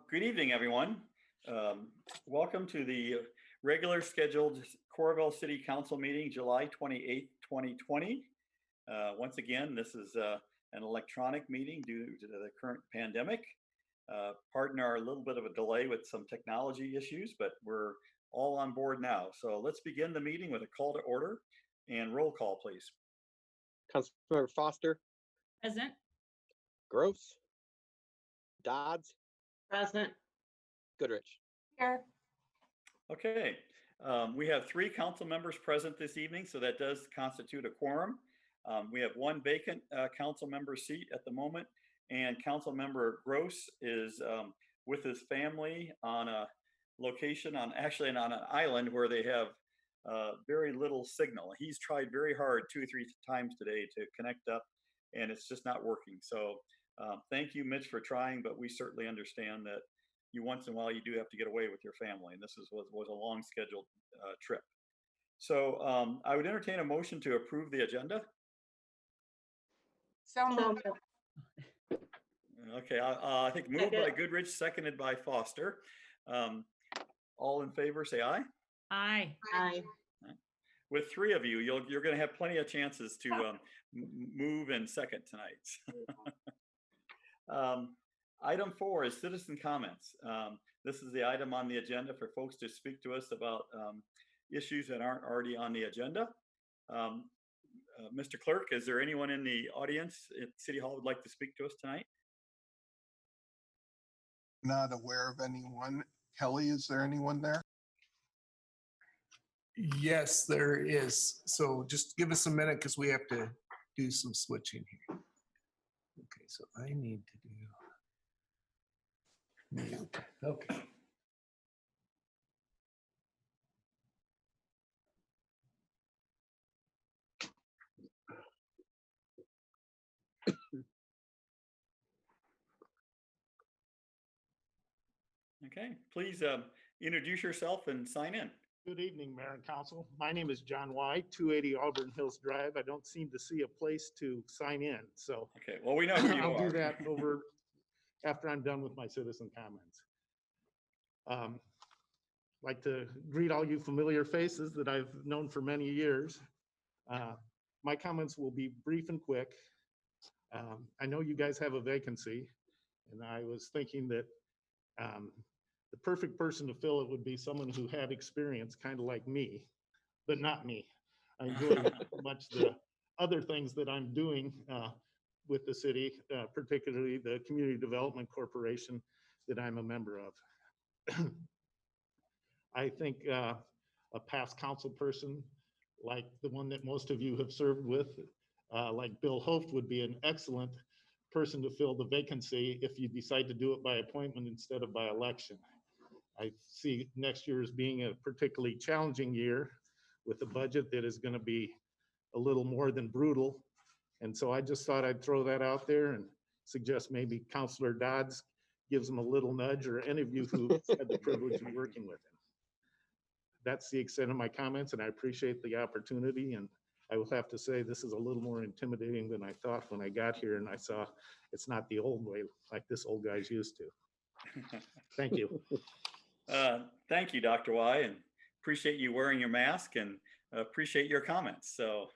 Good evening, everyone. Welcome to the regular scheduled Coralville City Council meeting, July 28th, 2020. Once again, this is an electronic meeting due to the current pandemic. Pardon our little bit of a delay with some technology issues, but we're all on board now. So let's begin the meeting with a call to order and roll call, please. Councilmember Foster. Present. Gross. Dodds. Present. Goodrich. Here. Okay, we have 3 council members present this evening, so that does constitute a quorum. We have 1 vacant council member seat at the moment, and Councilmember Gross is with his family on a location on an island where they have very little signal. He's tried very hard 2 or 3 times today to connect up, and it's just not working. So thank you, Mitch, for trying, but we certainly understand that you once in a while you do have to get away with your family, and this was a long scheduled trip. So I would entertain a motion to approve the agenda. So moved. Okay, I think moved by Goodrich, seconded by Foster. All in favor, say aye. Aye. Aye. With 3 of you, you're going to have plenty of chances to move and second tonight. Item 4 is citizen comments. This is the item on the agenda for folks to speak to us about issues that aren't already on the agenda. Mr. Clerk, is there anyone in the audience at City Hall who would like to speak to us tonight? Not aware of anyone. Kelly, is there anyone there? Yes, there is. So just give us a minute because we have to do some switching here. Okay, so I need to do mute. Okay. Okay, please introduce yourself and sign in. Good evening, Mayor and Council. My name is John White, 280 Auburn Hills Drive. I don't seem to see a place to sign in, so. Okay, well, we know who you I'll are. do that over after I'm done with my citizen comments. Like to greet all you familiar faces that I've known for many years. My comments will be brief and quick. I know you guys have a vacancy, and I was thinking that the perfect person to fill it would be someone who had experience, kind of like me, but not me. I enjoy much the other things that I'm doing with the city, particularly the Community Development Corporation that I'm a member of. I think a past council person like the one that most of you have served with, like Bill Hoft, would be an excellent person to fill the vacancy if you decide to do it by appointment instead of by election. I see next year as being a particularly challenging year with a budget that is going to be a little more than brutal. And so I just thought I'd throw that out there and suggest maybe Councilor Dodds gives him a little nudge, or any of you who had the privilege of working with him. That's the extent of my comments, and I appreciate the opportunity. And I will have to say this is a little more intimidating than I thought when I got here and I saw it's not the old way like this old guy's used to. Thank you. Thank you, Dr. Y, and appreciate you wearing your mask and appreciate your comments. So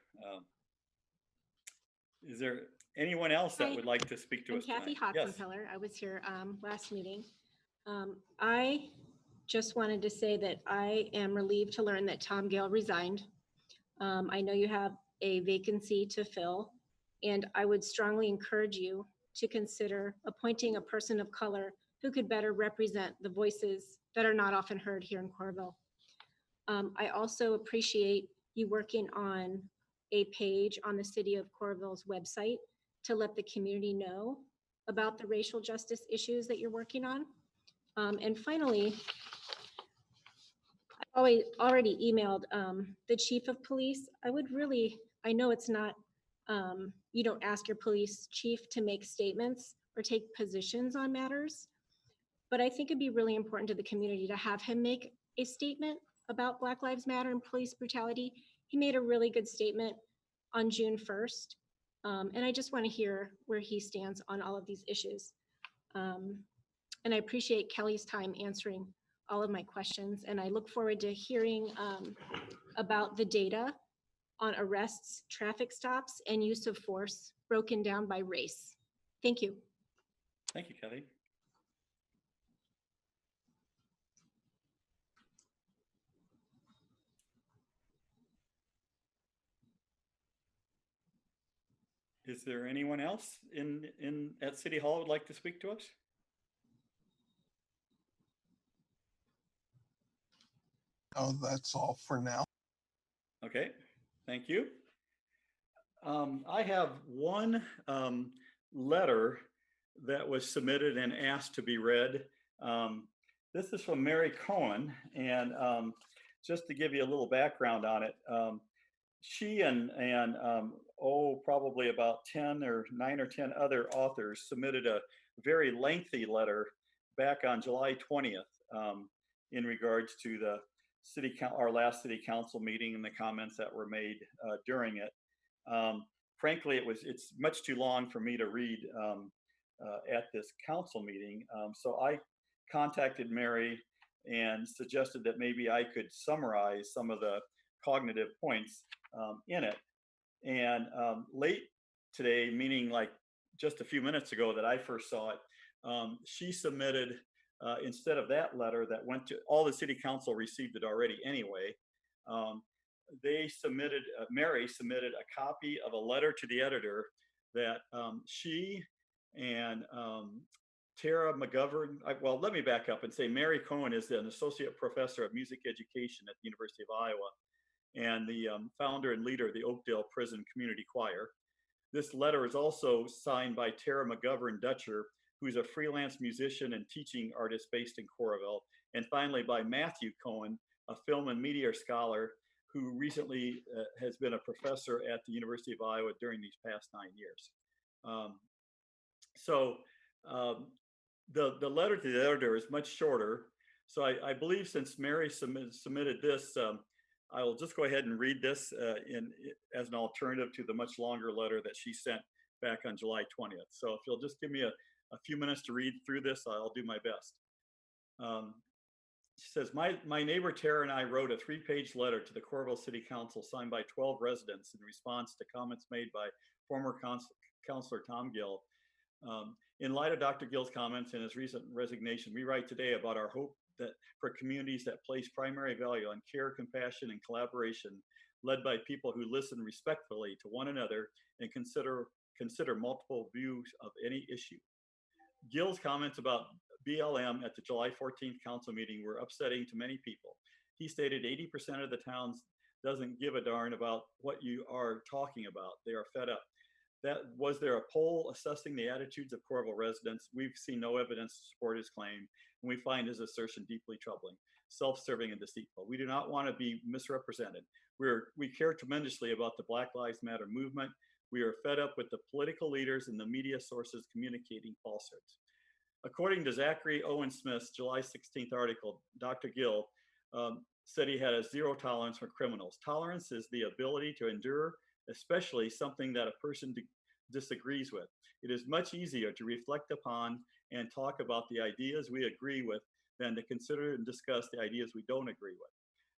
is there anyone else that would like to speak to us tonight? Kathy Hotzenpeller. I was here last meeting. I just wanted to say that I am relieved to learn that Tom Gale resigned. I know you have a vacancy to fill, and I would strongly encourage you to consider appointing a person of color who could better represent the voices that are not often heard here in Coralville. I also appreciate you working on a page on the City of Coralville's website to let the community know about the racial justice issues that you're working on. And finally, I already emailed the chief of police. I know it's not, you don't ask your police chief to make statements or take positions on matters, but I think it'd be really important to the community to have him make a statement about Black Lives Matter and police brutality. He made a really good statement on June 1st, and I just want to hear where he stands on all of these issues. And I appreciate Kelly's time answering all of my questions. And I look forward to hearing about the data on arrests, traffic stops, and use of force broken down by race. Thank you. Thank you, Kelly. Is there anyone else at City Hall would like to speak to us? Oh, that's all for now. Okay, thank you. I have one letter that was submitted and asked to be read. This is from Mary Cohen, and just to give you a little background on it, she and probably about 9 or 10 other authors submitted a very lengthy letter back on July 20th in regards to the our last city council meeting and the comments that were made during it. Frankly, it's much too long for me to read at this council meeting. So I contacted Mary and suggested that maybe I could summarize some of the cognitive points in it. And late today, meaning like just a few minutes ago that I first saw it, she submitted, instead of that letter that went to all the city council received it already anyway, Mary submitted a copy of a letter to the editor that she and Tara McGovern, well, let me back up and say Mary Cohen is an associate professor of music education at the University of Iowa and the founder and leader of the Oakdale Prison Community Choir. This letter is also signed by Tara McGovern Dutcher, who's a freelance musician and teaching artist based in Coralville, and finally by Matthew Cohen, a film and media scholar who recently has been a professor at the University of Iowa during these past 9 years. The letter to the editor is much shorter. So I believe since Mary submitted this, I will just go ahead and read this as an alternative to the much longer letter that she sent back on July 20th. So if you'll just give me a few minutes to read through this, I'll do my best. She says, my neighbor Tara and I wrote a 3-page letter to the Coralville City Council signed by 12 residents in response to comments made by former Councilor Tom Gill. In light of Dr. Gill's comments and his recent resignation, we write today about our hope that for communities that place primary value on care, compassion, and collaboration, led by people who listen respectfully to one another and consider multiple views of any issue. Gill's comments about BLM at the July 14th council meeting were upsetting to many people. He stated 80% of the towns doesn't give a darn about what you are talking about. They are fed up. Was there a poll assessing the attitudes of Coralville residents? We've seen no evidence to support his claim, and we find his assertion deeply troubling, self-serving, and deceitful. We do not want to be misrepresented. We care tremendously about the Black Lives Matter movement. We are fed up with the political leaders and the media sources communicating falsehoods. According to Zachary Owen Smith's July 16th article, Dr. Gill said he had a zero tolerance for criminals. Tolerance is the ability to endure, especially something that a person disagrees with. It is much easier to reflect upon and talk about the ideas we agree with than to consider and discuss the ideas we don't agree with.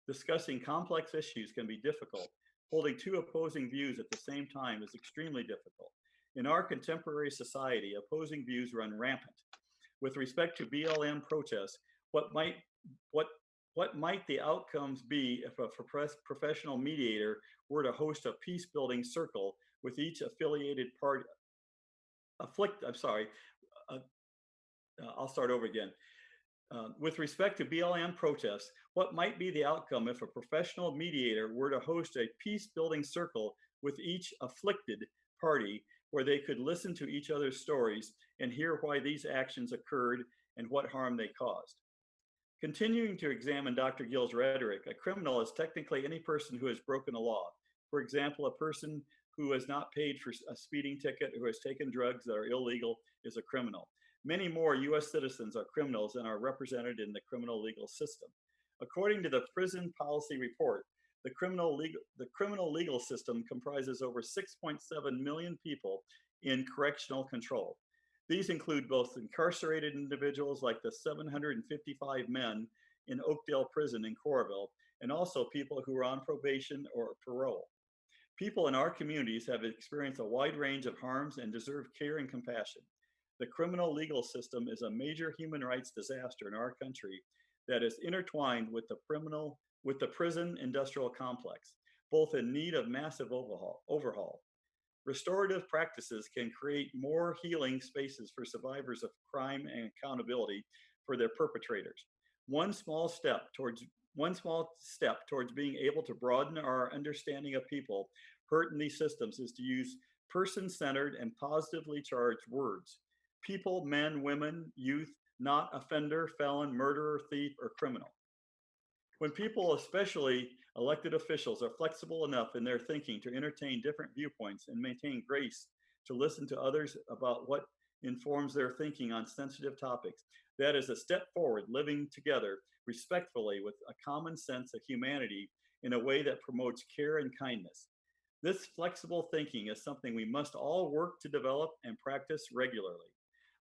Discussing complex issues can be difficult. Holding two opposing views at the same time is extremely difficult. In our contemporary society, opposing views run rampant. With respect to BLM protests, what might the outcomes be if a professional mediator were to host a peace-building circle with each affiliated party? I'll start over again. With respect to BLM protests, what might be the outcome if a professional mediator were to host a peace-building circle with each afflicted party where they could listen to each other's stories and hear why these actions occurred and what harm they caused? Continuing to examine Dr. Gill's rhetoric, a criminal is technically any person who has broken a law. For example, a person who has not paid for a speeding ticket, who has taken drugs that are illegal, is a criminal. Many more U.S. citizens are criminals and are represented in the criminal legal system. According to the Prison Policy Report, the criminal legal system comprises over 6.7 million people in correctional control. These include both incarcerated individuals like the 755 men in Oakdale Prison in Coralville, and also people who are on probation or parole. People in our communities have experienced a wide range of harms and deserve care and compassion. The criminal legal system is a major human rights disaster in our country that is intertwined with the prison industrial complex, both in need of massive overhaul. Restorative practices can create more healing spaces for survivors of crime and accountability for their perpetrators. One small step towards being able to broaden our understanding of people hurt in these systems is to use person-centered and positively charged words. People, men, women, youth, not offender, felon, murderer, thief, or criminal. When people, especially elected officials, are flexible enough in their thinking to entertain different viewpoints and maintain grace to listen to others about what informs their thinking on sensitive topics, that is a step forward, living together respectfully with a common sense of humanity in a way that promotes care and kindness. This flexible thinking is something we must all work to develop and practice regularly.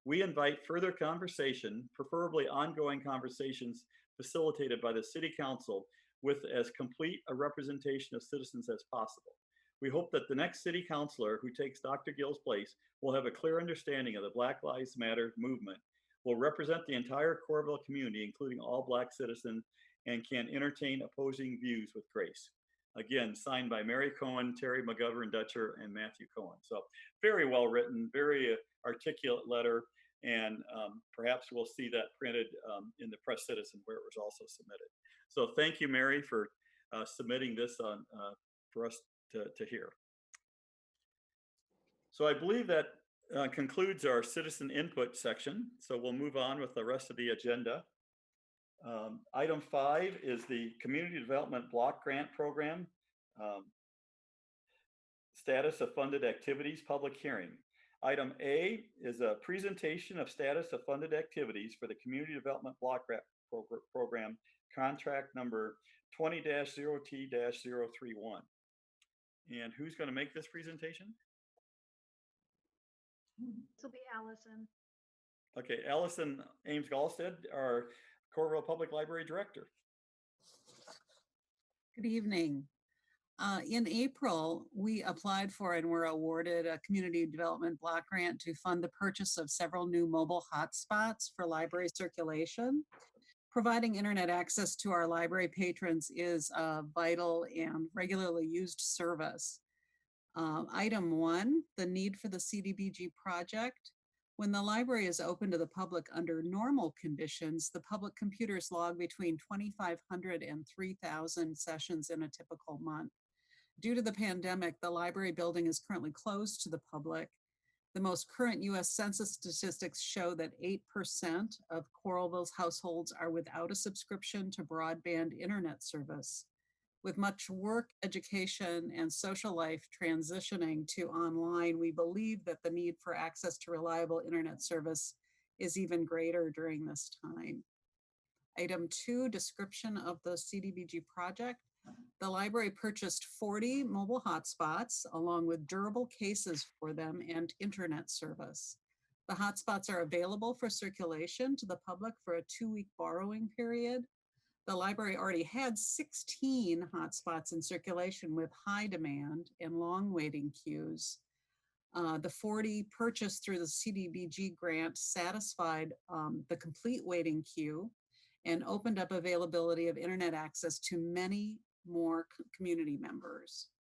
We invite further conversation, preferably ongoing conversations facilitated by the City Council with as complete a representation of citizens as possible. We hope that the next City Councilor who takes Dr. Gill's place will have a clear understanding of the Black Lives Matter movement, will represent the entire Coralville community, including all Black citizens, and can entertain opposing views with grace. Again, signed by Mary Cohen, Terry McGovern Dutcher, and Matthew Cohen. So very well written, very articulate letter, and perhaps we'll see that printed in the Press Citizen where it was also submitted. So thank you, Mary, for submitting this for us to hear. So I believe that concludes our citizen input section. So we'll move on with the rest of the agenda. Item 5 is the Community Development Block Grant Program. Status of funded activities, public hearing. Item A is a presentation of status of funded activities for the Community Development Block Grant Program, contract number 20-0T-031. And who's going to make this presentation? This will be Allison. Okay, Allison Ames Galstead, our Coralville Public Library Director. Good evening. In April, we applied for and were awarded a community development block grant to fund the purchase of several new mobile hotspots for library circulation. Providing internet access to our library patrons is a vital and regularly used service. Item 1, the need for the CDBG project. When the library is open to the public under normal conditions, the public computers log between 2,500 and 3,000 sessions in a typical month. Due to the pandemic, the library building is currently closed to the public. The most current US Census statistics show that 8% of Coralville's households are without a subscription to broadband internet service. With much work, education, and social life transitioning to online, we believe that the need for access to reliable internet service is even greater during this time. Item 2, description of the CDBG project. The library purchased 40 mobile hotspots along with durable cases for them and internet service. The hotspots are available for circulation to the public for a 2-week borrowing period. The library already had 16 hotspots in circulation with high demand and long waiting queues. The 40 purchased through the CDBG grant satisfied the complete waiting queue and opened up availability of internet access to many more community members.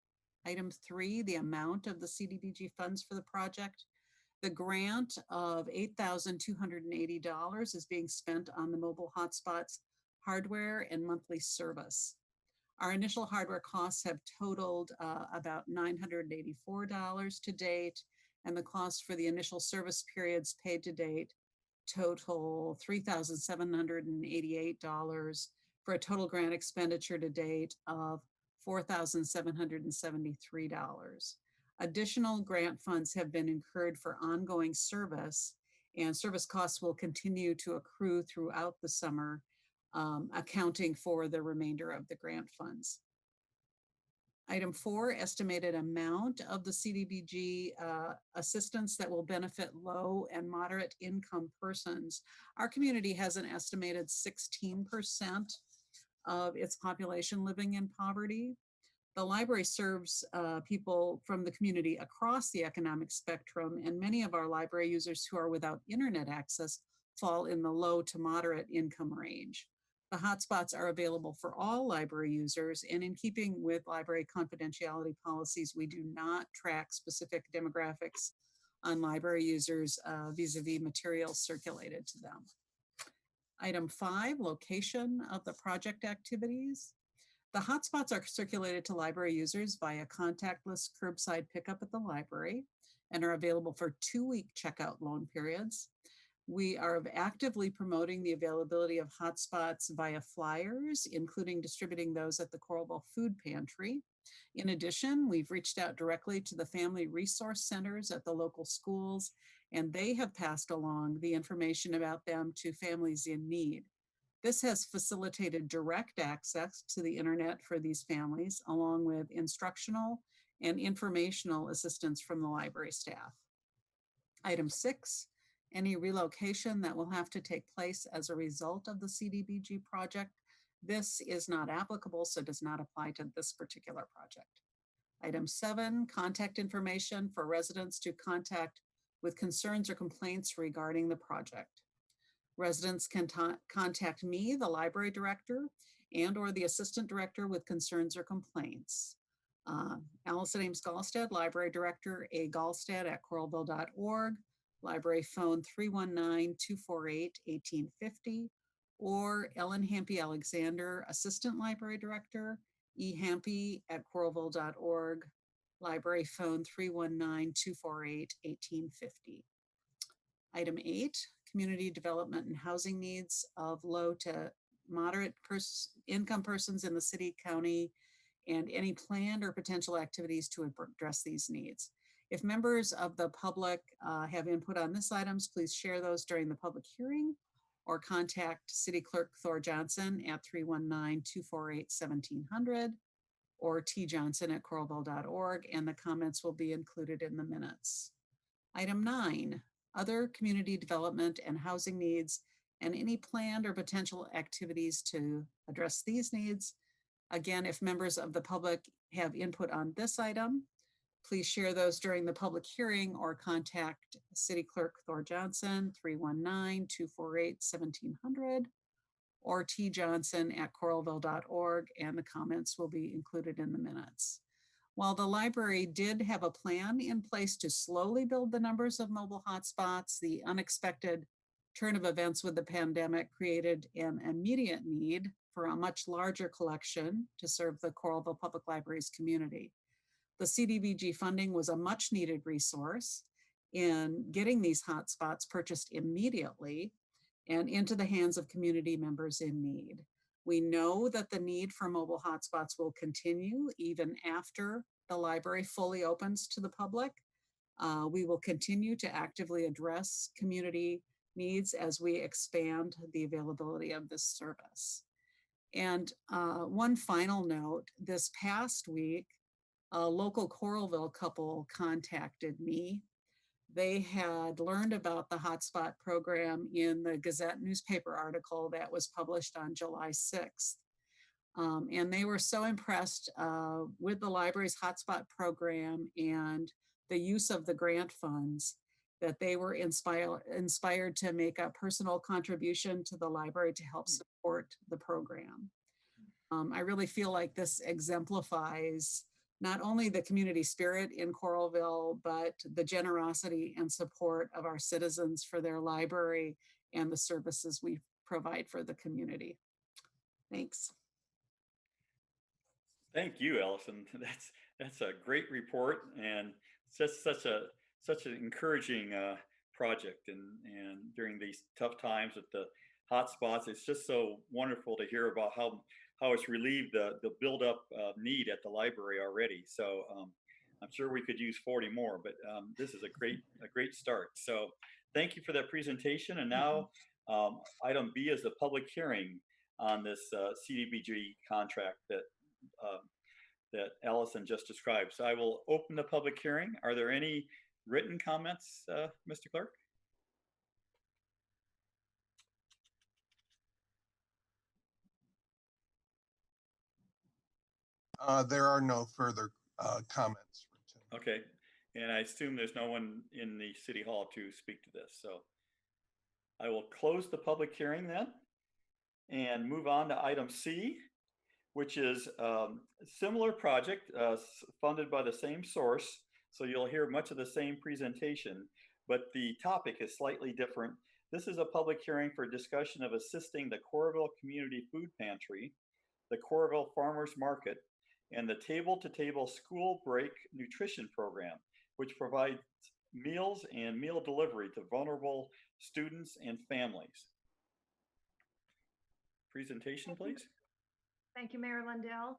Item 3, the amount of the CDBG funds for the project. The grant of $8,280 is being spent on the mobile hotspots, hardware, and monthly service. Our initial hardware costs have totaled about $984 to date, and the cost for the initial service periods paid to date total $3,788 for a total grant expenditure to date of $4,773. Additional grant funds have been incurred for ongoing service, and service costs will continue to accrue throughout the summer, accounting for the remainder of the grant funds. Item 4, estimated amount of the CDBG assistance that will benefit low and moderate income persons. Our community has an estimated 16% of its population living in poverty. The library serves people from the community across the economic spectrum, and many of our library users who are without internet access fall in the low to moderate income range. The hotspots are available for all library users, and in keeping with library confidentiality policies, we do not track specific demographics on library users vis-a-vis materials circulated to them. Item 5, location of the project activities. The hotspots are circulated to library users via contactless curbside pickup at the library and are available for 2-week checkout loan periods. We are actively promoting the availability of hotspots via flyers, including distributing those at the Coralville Food Pantry. In addition, we've reached out directly to the family resource centers at the local schools, and they have passed along the information about them to families in need. This has facilitated direct access to the internet for these families, along with instructional and informational assistance from the library staff. Item 6, any relocation that will have to take place as a result of the CDBG project. This is not applicable, so does not apply to this particular project. Item 7, contact information for residents to contact with concerns or complaints regarding the project. Residents can contact me, the library director, and or the assistant director with concerns or complaints. Allison Ames Gallstead, library director, A. Gallstead at coralville.org, library phone 319-248-1850, or Ellen Hampy Alexander, assistant library director, E. Hampy at coralville.org, library phone 319-248-1850. Item 8, community development and housing needs of low to moderate income persons in the city, county, and any planned or potential activities to address these needs. If members of the public have input on this items, please share those during the public hearing or contact City Clerk Thor Johnson at 319-248-1700 or tjohnson@coralville.org, and the comments will be included in the minutes. Item 9, other community development and housing needs and any planned or potential activities to address these needs. Again, if members of the public have input on this item, please share those during the public hearing or contact City Clerk Thor Johnson, 319-248-1700 or tjohnson@coralville.org, and the comments will be included in the minutes. While the library did have a plan in place to slowly build the numbers of mobile hotspots, the unexpected turn of events with the pandemic created an immediate need for a much larger collection to serve the Coralville Public Library's community. The CDBG funding was a much needed resource in getting these hotspots purchased immediately and into the hands of community members in need. We know that the need for mobile hotspots will continue even after the library fully opens to the public. We will continue to actively address community needs as we expand the availability of this service. And one final note, this past week, a local Coralville couple contacted me. They had learned about the hotspot program in the Gazette newspaper article that was published on July 6th. And they were so impressed with the library's hotspot program and the use of the grant funds that they were inspired to make a personal contribution to the library to help support the program. I really feel like this exemplifies not only the community spirit in Coralville, but the generosity and support of our citizens for their library and the services we provide for the community. Thanks. Thank you, Allison. That's a great report, and just such an encouraging project. And during these tough times with the hotspots, it's just so wonderful to hear about how it's relieved the build-up need at the library already. So I'm sure we could use 40 more, but this is a great start. So thank you for that presentation. And now item B is the public hearing on this CDBG contract that that Allison just described. So I will open the public hearing. Are there any written comments, Mr. Clerk? There are no further comments. Okay, and I assume there's no one in the City Hall to speak to this, so I will close the public hearing then and move on to item C, which is a similar project funded by the same source. So you'll hear much of the same presentation, but the topic is slightly different. This is a public hearing for discussion of assisting the Coralville Community Food Pantry, the Coralville Farmers Market, and the Table to Table School Break Nutrition Program, which provides meals and meal delivery to vulnerable students and families. Presentation, please. Thank you, Mayor Lundell.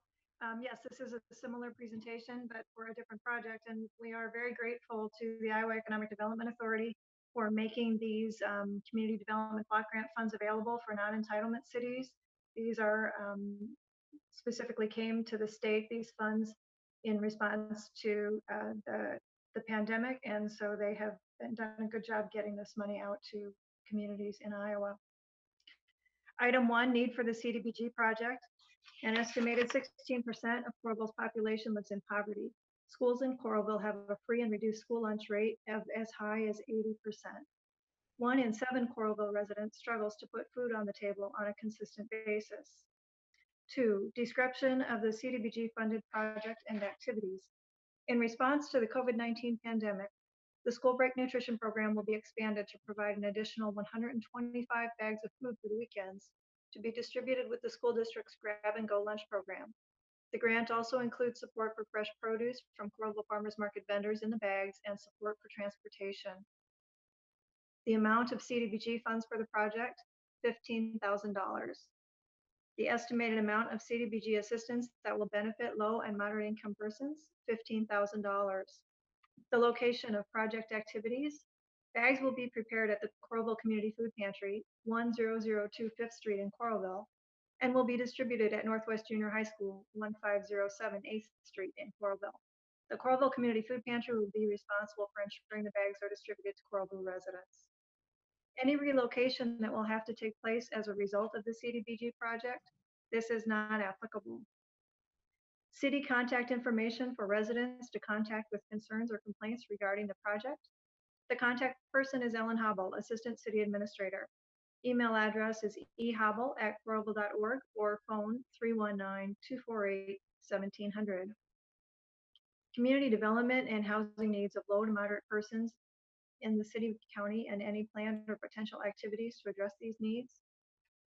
Yes, this is a similar presentation, but for a different project, and we are very grateful to the Iowa Economic Development Authority for making these community development block grant funds available for non-entitlement cities. These are specifically came to the state, these funds, in response to the pandemic, and so they have done a good job getting this money out to communities in Iowa. Item 1, need for the CDBG project. An estimated 16% of Coralville's population lives in poverty. Schools in Coralville have a free and reduced school lunch rate of as high as 80%. 1 in 7 Coralville residents struggles to put food on the table on a consistent basis. 2, description of the CDBG funded project and activities. In response to the COVID-19 pandemic, the School Break Nutrition Program will be expanded to provide an additional 125 bags of food for the weekends to be distributed with the school district's grab and go lunch program. The grant also includes support for fresh produce from Coralville Farmers Market vendors in the bags and support for transportation. The amount of CDBG funds for the project, $15,000. The estimated amount of CDBG assistance that will benefit low and moderate income persons, $15,000. The location of project activities. Bags will be prepared at the Coralville Community Food Pantry, 1002 5th Street in Coralville, and will be distributed at Northwest Junior High School, 1507 8th Street in Coralville. The Coralville Community Food Pantry will be responsible for ensuring the bags are distributed to Coralville residents. Any relocation that will have to take place as a result of the CDBG project, this is not applicable. City contact information for residents to contact with concerns or complaints regarding the project. The contact person is Ellen Hobble, Assistant City Administrator. Email address is ehobble@coralville.org or phone 319-248-1700. Community development and housing needs of low to moderate persons in the city, county, and any planned or potential activities to address these needs.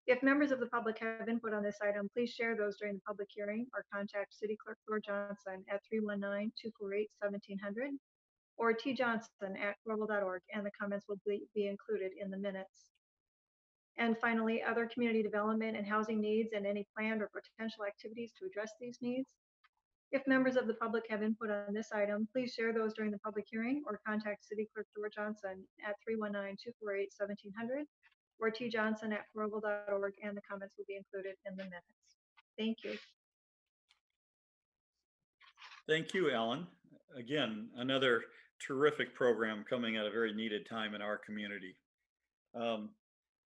If members of the public have input on this item, please share those during the public hearing or contact City Clerk Thor Johnson at 319-248-1700 or tjohnson@coralville.org, and the comments will be included in the minutes. And finally, other community development and housing needs and any planned or potential activities to address these needs. If members of the public have input on this item, please share those during the public hearing or contact City Clerk Thor Johnson at 319-248-1700 or tjohnson@coralville.org, and the comments will be included in the minutes. Thank you. Thank you, Ellen. Again, another terrific program coming at a very needed time in our community.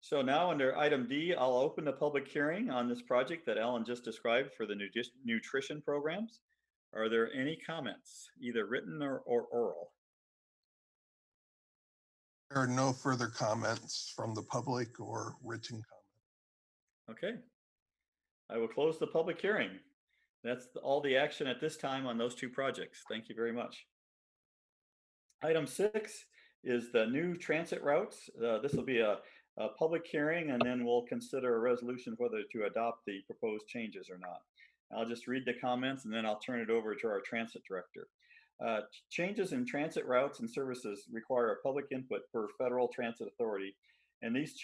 So now under item D, I'll open the public hearing on this project that Ellen just described for the nutrition programs. Are there any comments, either written or oral? There are no further comments from the public or written comment. Okay. I will close the public hearing. That's all the action at this time on those two projects. Thank you very much. Item 6 is the new transit routes. This will be a public hearing, and then we'll consider a resolution whether to adopt the proposed changes or not. I'll just read the comments and then I'll turn it over to our transit director. Changes in transit routes and services require a public input per Federal Transit Authority, and these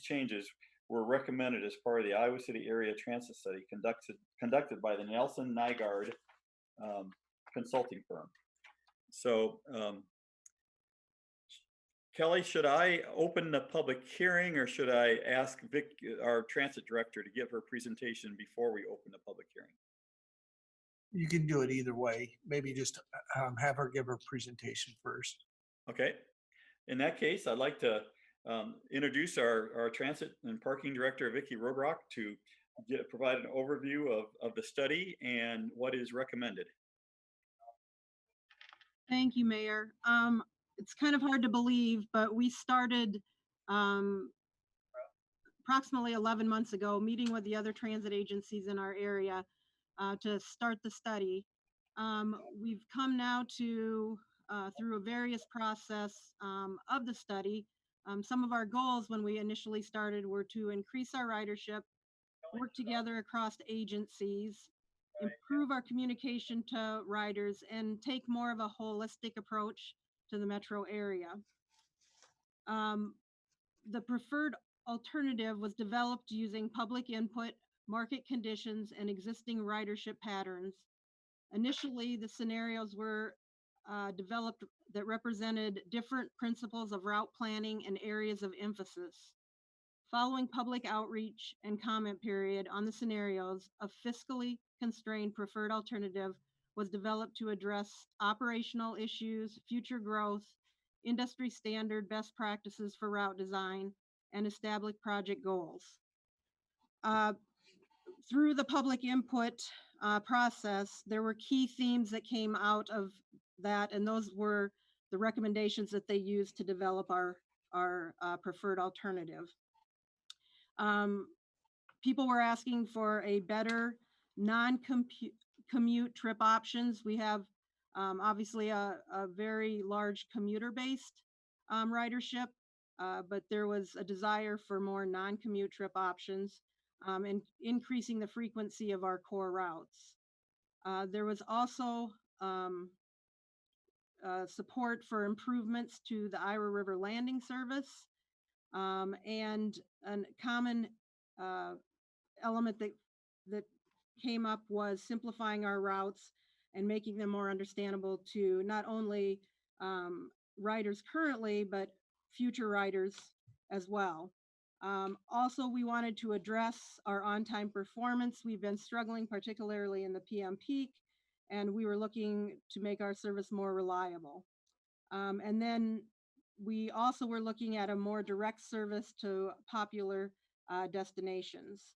changes were recommended as part of the Iowa City Area Transit Study conducted by the Nelson Nygaard consulting firm. So, Kelly, should I open the public hearing or should I ask Vic, our transit director, to give her presentation before we open the public hearing? You can do it either way. Maybe just have her give her presentation first. Okay. In that case, I'd like to introduce our Transit and Parking Director, Vicki Robrock, to provide an overview of the study and what is recommended. Thank you, Mayor. It's kind of hard to believe, but we started approximately 11 months ago, meeting with the other transit agencies in our area to start the study. We've come now to, through a various process of the study, some of our goals when we initially started were to increase our ridership, work together across agencies, improve our communication to riders, and take more of a holistic approach to the metro area. The preferred alternative was developed using public input, market conditions, and existing ridership patterns. Initially, the scenarios were developed that represented different principles of route planning and areas of emphasis. Following public outreach and comment period on the scenarios, a fiscally constrained preferred alternative was developed to address operational issues, future growth, industry standard best practices for route design, and establish project goals. Through the public input process, there were key themes that came out of that, and those were the recommendations that they used to develop our preferred alternative. People were asking for a better non-commute trip options. We have obviously a very large commuter-based ridership, but there was a desire for more non-commute trip options and increasing the frequency of our core routes. There was also support for improvements to the Iowa River Landing service, and a common element that came up was simplifying our routes and making them more understandable to not only riders currently, but future riders as well. Also, we wanted to address our on-time performance. We've been struggling, particularly in the PM peak, and we were looking to make our service more reliable. And then we also were looking at a more direct service to popular destinations.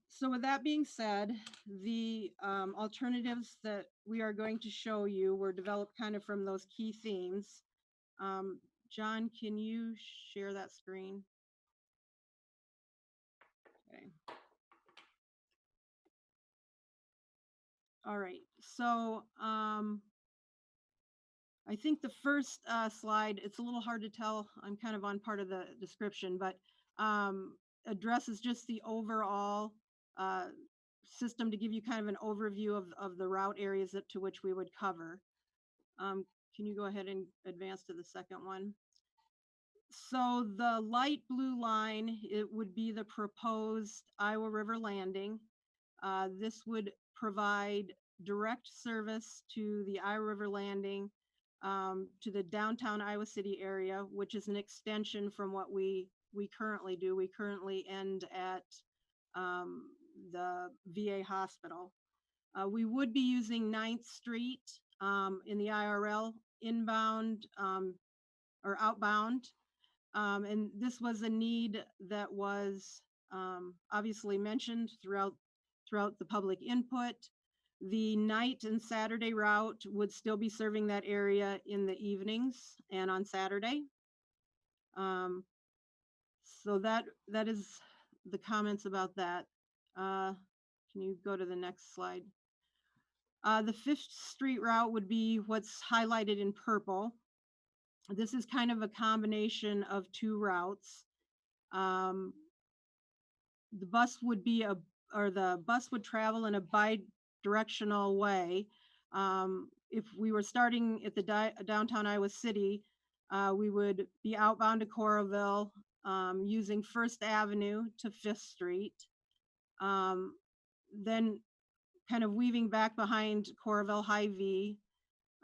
So with that being said, the alternatives that we are going to show you were developed kind of from those key themes. John, can you share that screen? Okay. All right, so I think the first slide, it's a little hard to tell. I'm kind of on part of the description, but addresses just the overall system to give you kind of an overview of the route areas to which we would cover. Can you go ahead and advance to the second one? So the light blue line, it would be the proposed Iowa River Landing. This would provide direct service to the Iowa River Landing, to the downtown Iowa City area, which is an extension from what we currently do. We currently end at the VA hospital. We would be using 9th Street in the IRL inbound or outbound. And this was a need that was obviously mentioned throughout the public input. The night and Saturday route would still be serving that area in the evenings and on Saturday. So that is the comments about that. Can you go to the next slide? The 5th Street route would be what's highlighted in purple. This is kind of a combination of two routes. The bus would be the bus would travel in a bi-directional way. If we were starting at the downtown Iowa City, we would be outbound to Coralville using 1st Avenue to 5th Street. Then kind of weaving back behind Coralville Hy-V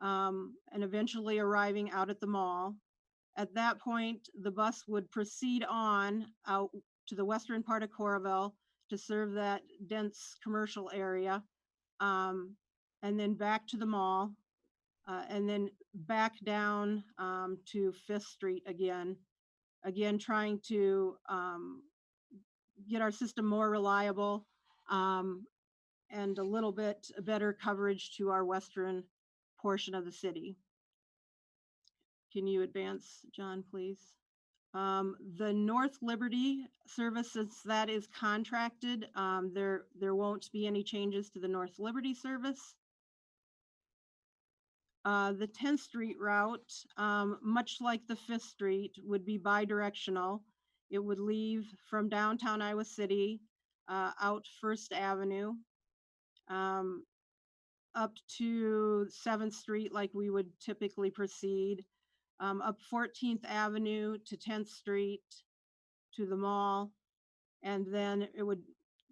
and eventually arriving out at the mall. At that point, the bus would proceed on out to the western part of Coralville to serve that dense commercial area. and then back to the mall, and then back down to Fifth Street again. Again, trying to get our system more reliable and a little bit better coverage to our western portion of the city. Can you advance, John, please? The North Liberty service, since that is contracted, there won't be any changes to the North Liberty service. The 10th Street route, much like the 5th Street, would be bi-directional. It would leave from downtown Iowa City, out First Avenue, up to 7th Street like we would typically proceed, up 14th Avenue to 10th Street to the mall, and then it would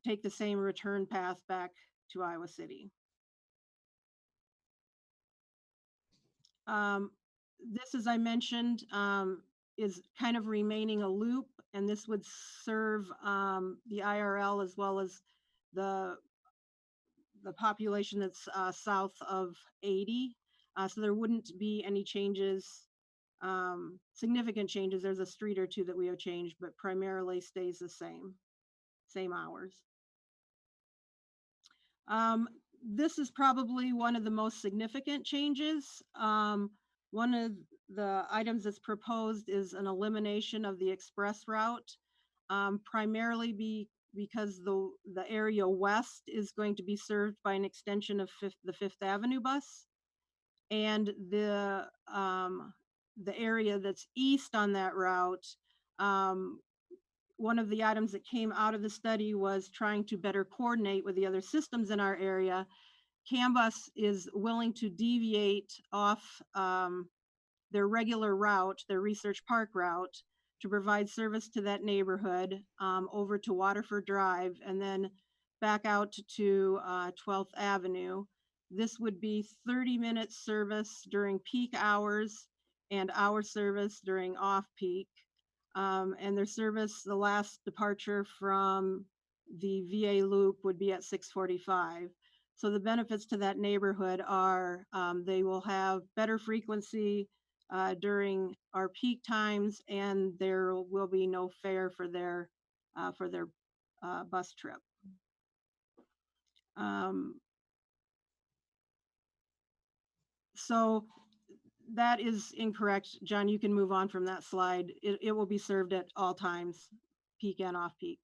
take the same return path back to Iowa City. This, as I mentioned, is kind of remaining a loop, and this would serve the IRL as well as the population that's south of 80. So there wouldn't be any changes, significant changes. There's a street or two that we have changed, but primarily stays the same hours. This is probably one of the most significant changes. One of the items that's proposed is an elimination of the express route, primarily because the area west is going to be served by an extension of the Fifth Avenue bus, and the area that's east on that route. One of the items that came out of the study was trying to better coordinate with the other systems in our area. CAMBUS is willing to deviate off their regular route, their Research Park route, to provide service to that neighborhood over to Waterford Drive and then back out to 12th Avenue. This would be 30-minute service during peak hours and hour service during off-peak. And their service, the last departure from the VA loop would be at 6:45. So the benefits to that neighborhood are they will have better frequency during our peak times, and there will be no fare for their bus trip. So that is incorrect. John, you can move on from that slide. It will be served at all times, peak and off peak.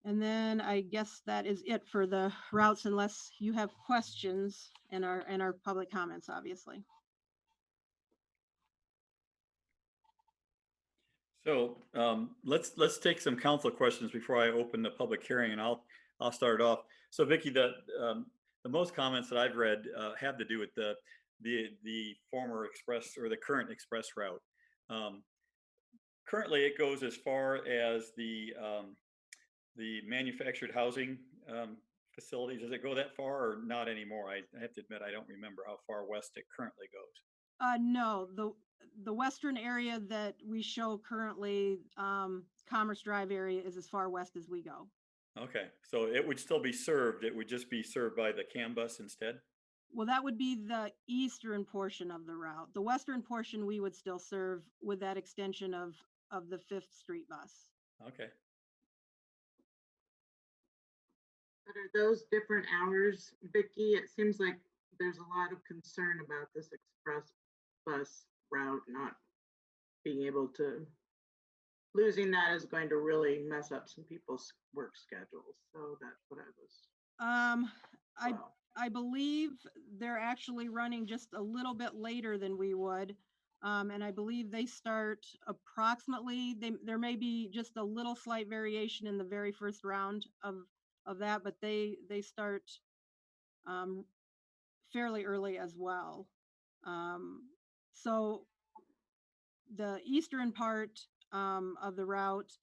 And then I guess that is it for the routes, unless you have questions and our public comments, obviously. So let's take some council questions before I open the public hearing, and I'll start off. So Vicki, the most comments that I've read have to do with the former express or the current express route. Currently, it goes as far as the manufactured housing facilities. Does it go that far or not anymore? I have to admit, I don't remember how far west it currently goes. No, the western area that we show currently, Commerce Drive area, is as far west as we go. Okay, so it would still be served. It would just be served by the CAM bus instead? Well, that would be the eastern portion of the route. The western portion we would still serve with that extension of the 5th Street bus. Okay. But are those different hours, Vicki? It seems like there's a lot of concern about this express bus route not being able to, losing that is going to really mess up some people's work schedules. So that's what I was. I believe they're actually running just a little bit later than we would. And I believe they start approximately, there may be just a little slight variation in the very first round of that, but they start fairly early as well. So the eastern part of the route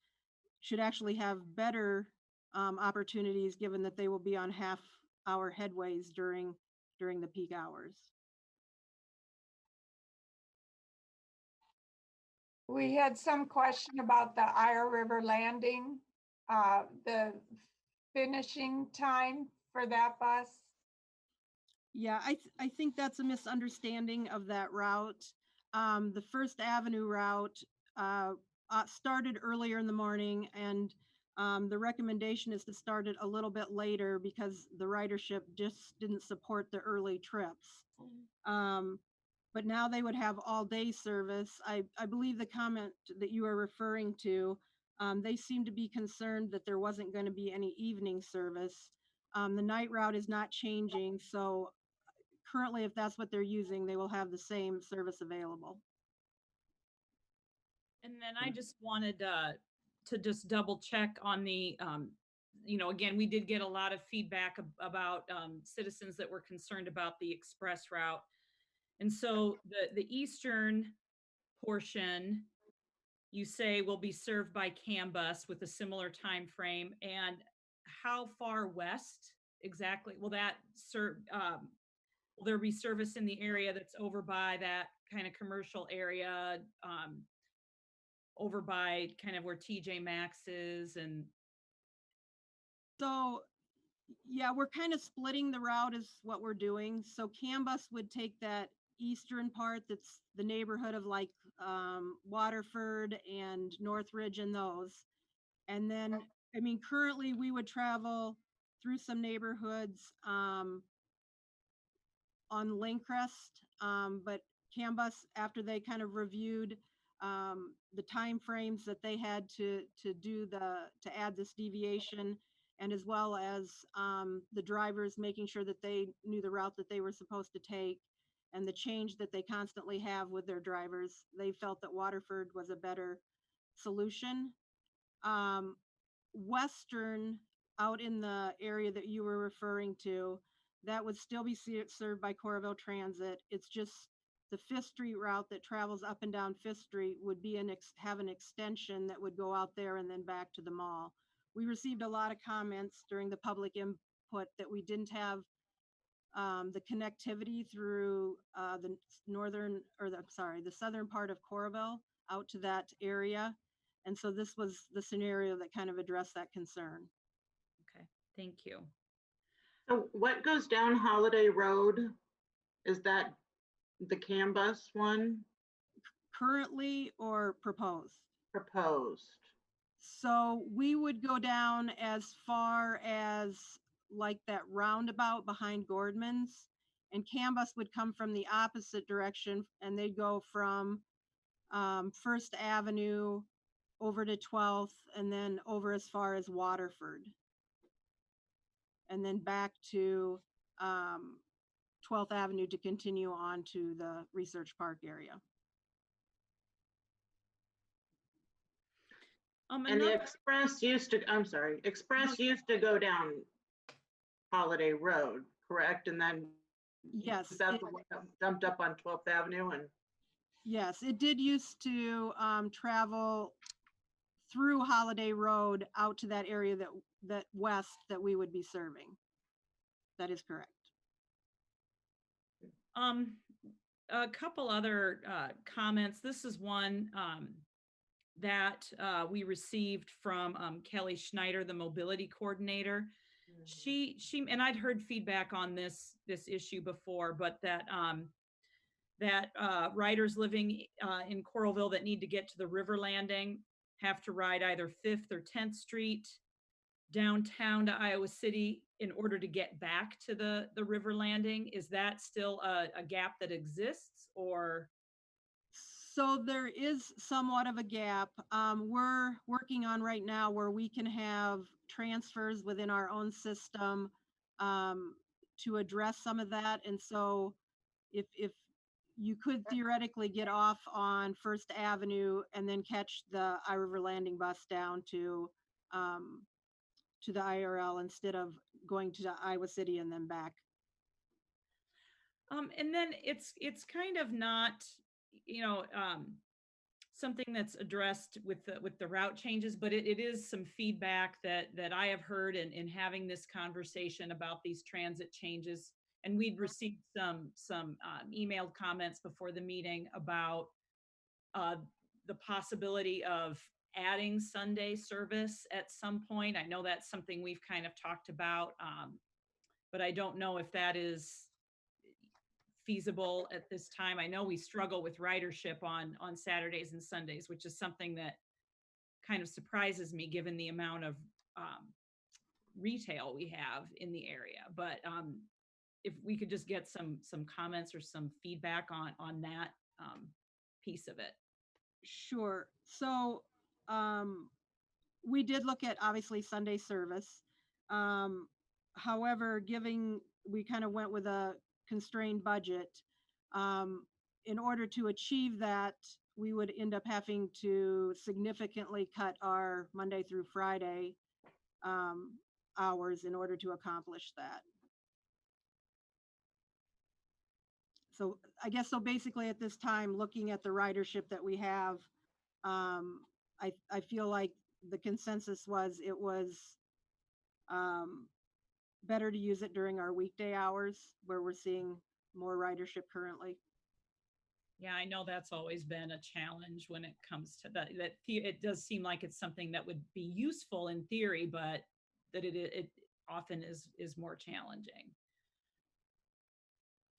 should actually have better opportunities, given that they will be on half-hour headways during the peak hours. We had some question about the Iowa River Landing, the finishing time for that bus? Yeah, I think that's a misunderstanding of that route. The First Avenue route started earlier in the morning, and the recommendation is to start it a little bit later because the ridership just didn't support the early trips. But now they would have all-day service. I believe the comment that you are referring to, they seem to be concerned that there wasn't going to be any evening service. The night route is not changing, so currently, if that's what they're using, they will have the same service available. And then I just wanted to just double check on the, again, we did get a lot of feedback about citizens that were concerned about the express route. And so the eastern portion, you say will be served by CAN bus with a similar time frame. And how far west exactly will that serve? Will there be service in the area that's over by that kind of commercial area, over by kind of where TJ Maxx is? And So, yeah, we're kind of splitting the route is what we're doing. So CAN bus would take that eastern part that's the neighborhood of like Waterford and Northridge and those. And then, I mean, currently we would travel through some neighborhoods on Linecrest, but CAN bus, after they kind of reviewed the timeframes that they had to add this deviation, and as well as the drivers making sure that they knew the route that they were supposed to take, and the change that they constantly have with their drivers, they felt that Waterford was a better solution. Western, out in the area that you were referring to, that would still be served by Coralville Transit. It's just the Fifth Street route that travels up and down Fifth Street would be have an extension that would go out there and then back to the mall. We received a lot of comments during the public input that we didn't have the connectivity through the southern part of Coralville out to that area. And so this was the scenario that kind of addressed that concern. okay, thank you. So what goes down Holiday Road? Is that the CAN bus one? Currently or proposed? Proposed. So we would go down as far as like that roundabout behind Gordman's, and CAN bus would come from the opposite direction, and they'd go from First Avenue over to 12th and then over as far as Waterford. And then back to 12th Avenue to continue on to the Research Park area. And the Express used to, I'm sorry, Express used to go down Holiday Road, correct? And then yes, that's the one that jumped up on 12th Avenue and yes, it did used to travel through Holiday Road out to that area that west that we would be serving. That is correct. A couple other comments. This is one that we received from Kelly Schneider, the mobility coordinator. She and I'd heard feedback on this issue before, but that riders living in Coralville that need to get to the river landing have to ride either 5th or 10th Street downtown to Iowa City in order to get back to the river landing. Is that still a gap that exists, or? So there is somewhat of a gap. We're working on right now where we can have transfers within our own system to address some of that. And so if you could theoretically get off on First Avenue and then catch the I-River Landing bus down to the IRL instead of going to Iowa City and then back. And then it's kind of not, something that's addressed with the route changes, but it is some feedback that I have heard in having this conversation about these transit changes. And we'd received some emailed comments before the meeting about the possibility of adding Sunday service at some point. I know that's something we've kind of talked about. but I don't know if that is feasible at this time. I know we struggle with ridership on Saturdays and Sundays, which is something that kind of surprises me given the amount of retail we have in the area. But if we could just get some comments or some feedback on that piece of it. Sure. So we did look at obviously Sunday service. However, we kind of went with a constrained budget. In order to achieve that, we would end up having to significantly cut our Monday through Friday hours in order to accomplish that. So I guess, so basically at this time, looking at the ridership that we have, I feel like the consensus was it was better to use it during our weekday hours where we're seeing more ridership currently. Yeah, I know that's always been a challenge when it comes to that. It does seem like it's something that would be useful in theory, but that it often is more challenging.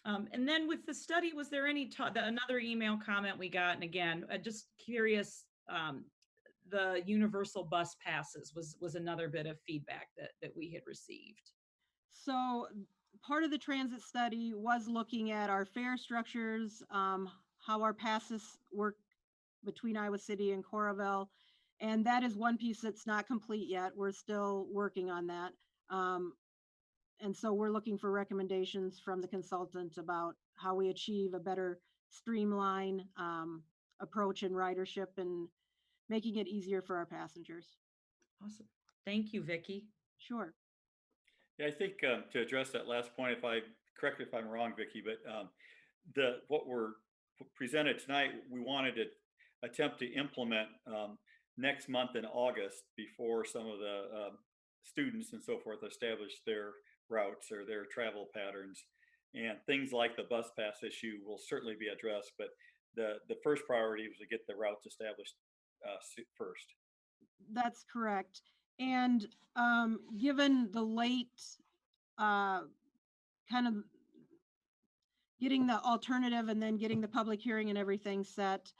And then with the study, was there any another email comment we got? And again, just curious, the universal bus passes was another bit of feedback that we had received. So part of the transit study was looking at our fare structures, how our passes work between Iowa City and Coralville. And that is one piece that's not complete yet. We're still working on that. And so we're looking for recommendations from the consultant about how we achieve a better streamline approach in ridership and making it easier for our passengers. Awesome. Thank you, Vicki. Sure. Yeah, I think to address that last point, correct me if I'm wrong, Vicki, but what we're presented tonight, we wanted to attempt to implement next month in August before some of the students and so forth establish their routes or their travel patterns. And things like the bus pass issue will certainly be addressed, but the first priority was to get the routes established first. That's correct. And given the late kind of getting the alternative and then getting the public hearing and everything set,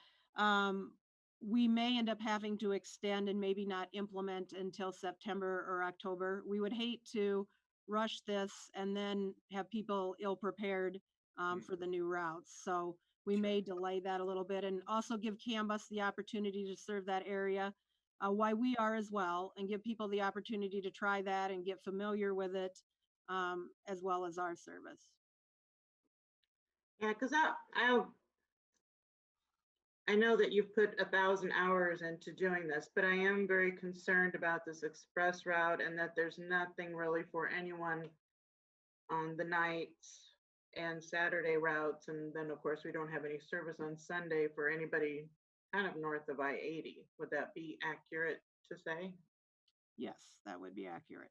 we may end up having to extend and maybe not implement until September or October. We would hate to rush this and then have people ill prepared for the new routes. So we may delay that a little bit and also give CAMBUS the opportunity to serve that area while we are as well, and give people the opportunity to try that and get familiar with it as well as our service. Yeah, because I know that you've put 1,000 hours into doing this, but I am very concerned about this express route and that there's nothing really for anyone on the nights and Saturday routes. And then of course, we don't have any service on Sunday for anybody kind of north of I-80. Would that be accurate to say? Yes, that would be accurate.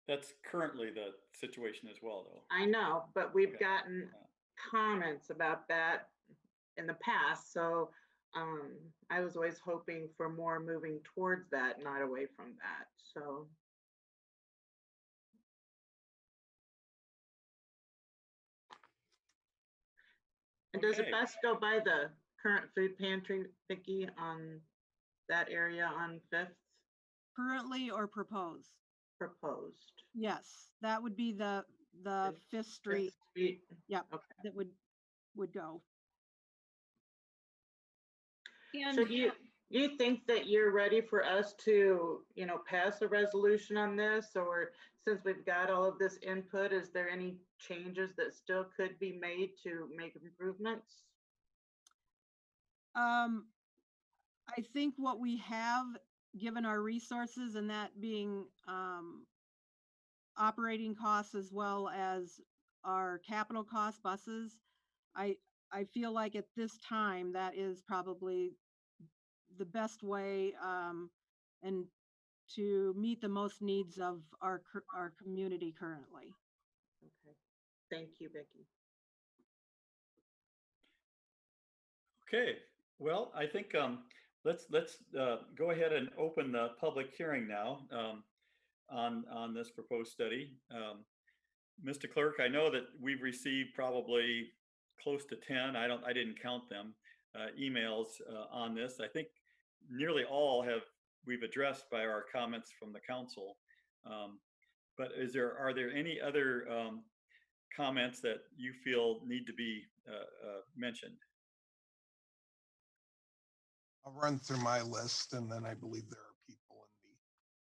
That's currently the situation as well, though. I know, but we've Okay. gotten comments about that in the past. So I was always hoping for more moving towards that, not away from that. So. And does the Okay. bus go by the current food pantry, Vicki, on that area on 5th? Currently or proposed? Proposed. Yes, that would be the 5th Street. Street. Yep, Okay. that would go. And So do you think that you're ready for us to, pass a resolution on this? Or since we've got all of this input, is there any changes that still could be made to make improvements? I think what we have, given our resources, and that being operating costs as well as our capital cost buses, I feel like at this time that is probably the best way and to meet the most needs of our community currently. Okay. Thank you, Vicki. Okay, well, I think let's go ahead and open the public hearing now. on this proposed study. Mr. Clerk, I know that we've received probably close to 10, I didn't count them, emails on this. I think nearly all we've addressed by our comments from the council. But are there any other comments that you feel need to be mentioned? I'll run through my list, and then I believe there are people in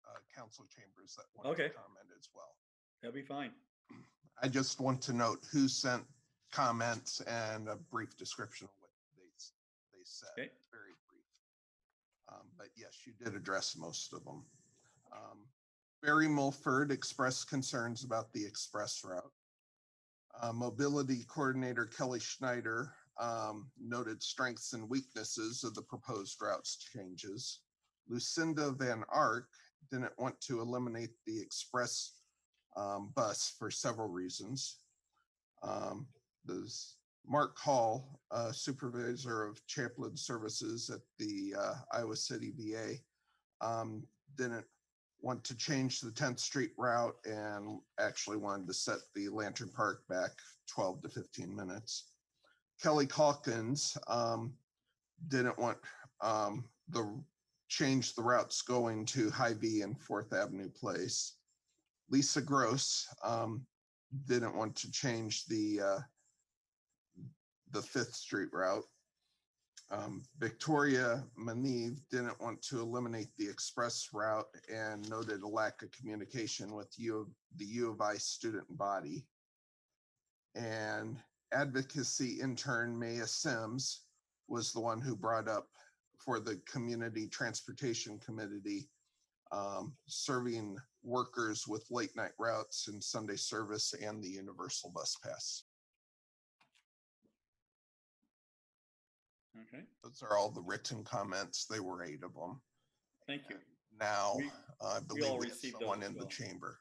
the council chambers that want to comment as well. That'd be fine. I just want to note who sent comments and a brief description of what they said. Okay. Very brief. But yes, you did address most of them. Barry Mulford expressed concerns about the express route. Mobility coordinator Kelly Schneider noted strengths and weaknesses of the proposed routes changes. Lucinda Van Ark didn't want to eliminate the express bus for several reasons. There's Mark Hall, supervisor of chaplain services at the Iowa City VA, didn't want to change the 10th Street route and actually wanted to set the Lantern Park back 12 to 15 minutes. Kelly Calkins didn't want change the routes going to Hy-Vee and 4th Avenue Place. Lisa Gross didn't want to change the 5th Street route. Victoria Maniv didn't want to eliminate the express route and noted a lack of communication with the U of I student body. And advocacy intern Maya Sims was the one who brought up for the Community Transportation Committee serving workers with late night routes and Sunday service and the universal bus pass. Okay. Those are all the written comments. There were 8 of them. Thank you. Now, I all believe we have received someone those as in the well. chamber.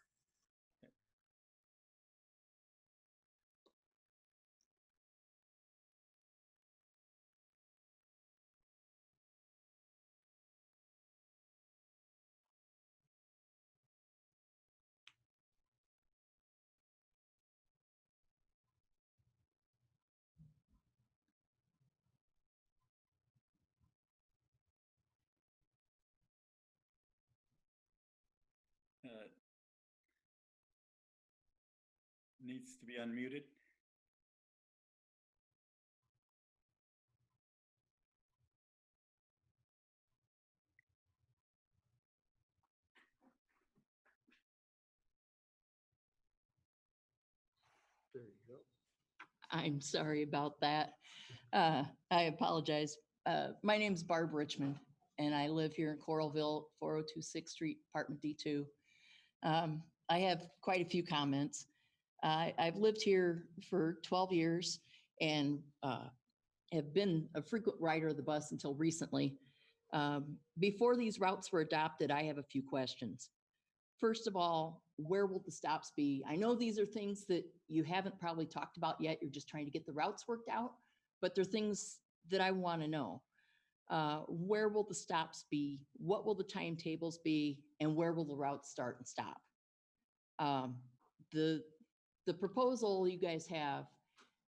Needs to be unmuted. There you go. I'm sorry about that. I apologize. My name's Barb Richmond, and I live here in Coralville, 402 6th Street, apartment D2. I have quite a few comments. I've lived here for 12 years and have been a frequent rider of the bus until recently. Before these routes were adopted, I have a few questions. First of all, where will the stops be? I know these are things that you haven't probably talked about yet. You're just trying to get the routes worked out, but they're things that I want to know. Where will the stops be? What will the timetables be? And where will the routes start and stop? The proposal you guys have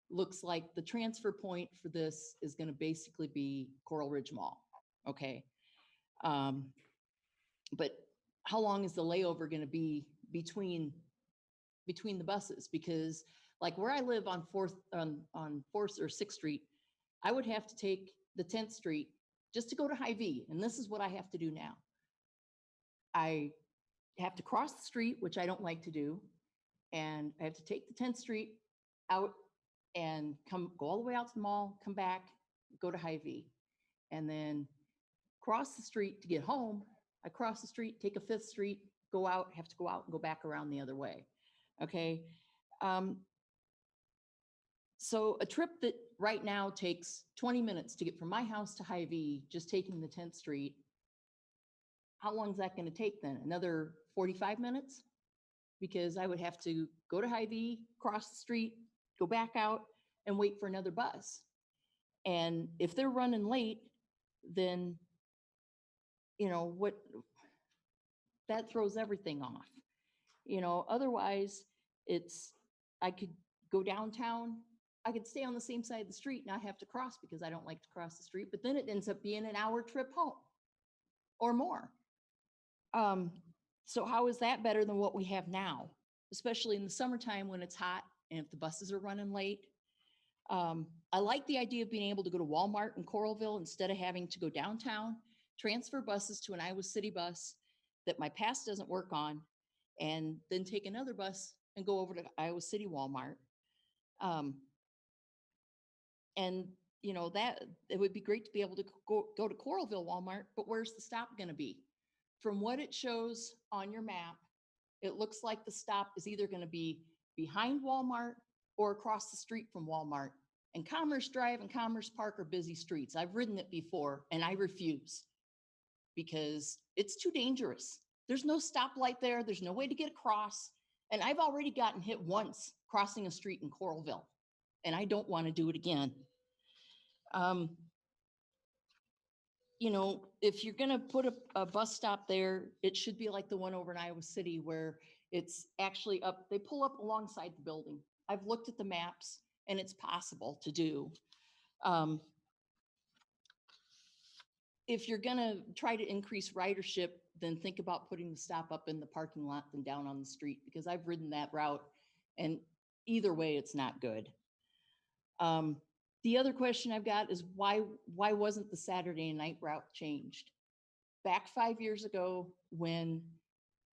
looks like the transfer point for this is going to basically be Coral Ridge Mall. Okay. But how long is the layover going to be between the buses? Because like where I live on 4th or 6th Street, I would have to take the 10th Street just to go to Hy-Vee. And this is what I have to do now. I have to cross the street, which I don't like to do. And I have to take the 10th Street out and go all the way out to the mall, come back, go to Hy-Vee. And then cross the street to get home. I cross the street, take a 5th Street, go out, have to go out and go back around the other way. Okay. So a trip that right now takes 20 minutes to get from my house to Hy-Vee, just taking the 10th Street, how long is that going to take then? Another 45 minutes? Because I would have to go to Hy-Vee, cross the street, go back out and wait for another bus. And if they're running late, then, you know, that throws everything off. You know, otherwise I could go downtown. I could stay on the same side of the street and not have to cross because I don't like to cross the street, but then it ends up being an hour trip home or more. So how is that better than what we have now, especially in the summertime when it's hot and if the buses are running late? I like the idea of being able to go to Walmart in Coralville instead of having to go downtown, transfer buses to an Iowa City bus that my pass doesn't work on, and then take another bus and go over to Iowa City Walmart. And you know, that it would be great to be able to go to Coralville Walmart, but where's the stop going to be? From what it shows on your map, it looks like the stop is either going to be behind Walmart or across the street from Walmart. And Commerce Drive and Commerce Park are busy streets. I've ridden it before and I refuse because it's too dangerous. There's no stoplight there. There's no way to get across. And I've already gotten hit once crossing a street in Coralville, and I don't want to do it again. You know, if you're going to put a bus stop there, it should be like the one over in Iowa City where it's actually up, they pull up alongside the building. I've looked at the maps and it's possible to do. If you're going to try to increase ridership, then think about putting the stop up in the parking lot than down on the street, because I've ridden that route and either way, it's not good. The other question I've got is why wasn't the Saturday night route changed? Back 5 years ago when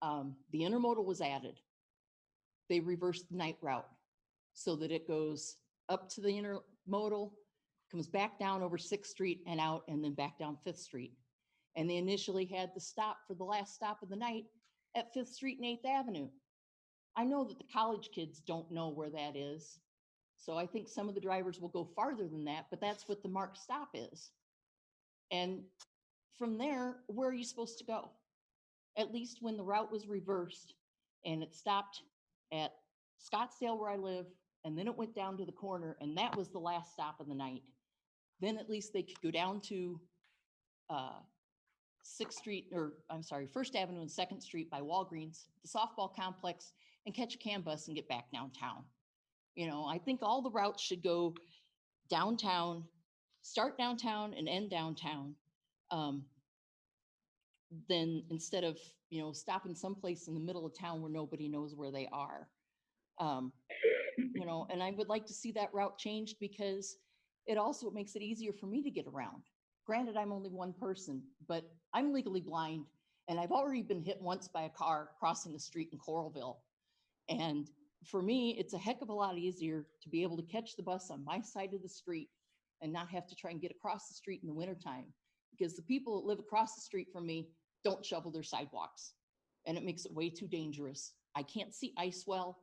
the intermodal was added, they reversed the night route so that it goes up to the intermodal, comes back down over 6th Street and out, and then back down 5th Street. And they initially had the stop for the last stop of the night at 5th Street and 8th Avenue. I know that the college kids don't know where that is. So I think some of the drivers will go farther than that, but that's what the marked stop is. And from there, where are you supposed to go? At least when the route was reversed and it stopped at Scottsdale where I live, and then it went down to the corner, and that was the last stop of the night. Then at least they could go down to 6th Street, or I'm sorry, 1st Avenue and 2nd Street by Walgreens, the softball complex, and catch a CAN bus and get back downtown. You know, I think all the routes should go downtown, start downtown and end downtown. Then instead of, you know, stopping someplace in the middle of town where nobody knows where they are. You know, and I would like to see that route changed because it also makes it easier for me to get around. Granted, I'm only one person, but I'm legally blind and I've already been hit once by a car crossing the street in Coralville. And for me, it's a heck of a lot easier to be able to catch the bus on my side of the street and not have to try and get across the street in the wintertime, because the people that live across the street from me don't shovel their sidewalks, and it makes it way too dangerous. I can't see ice well.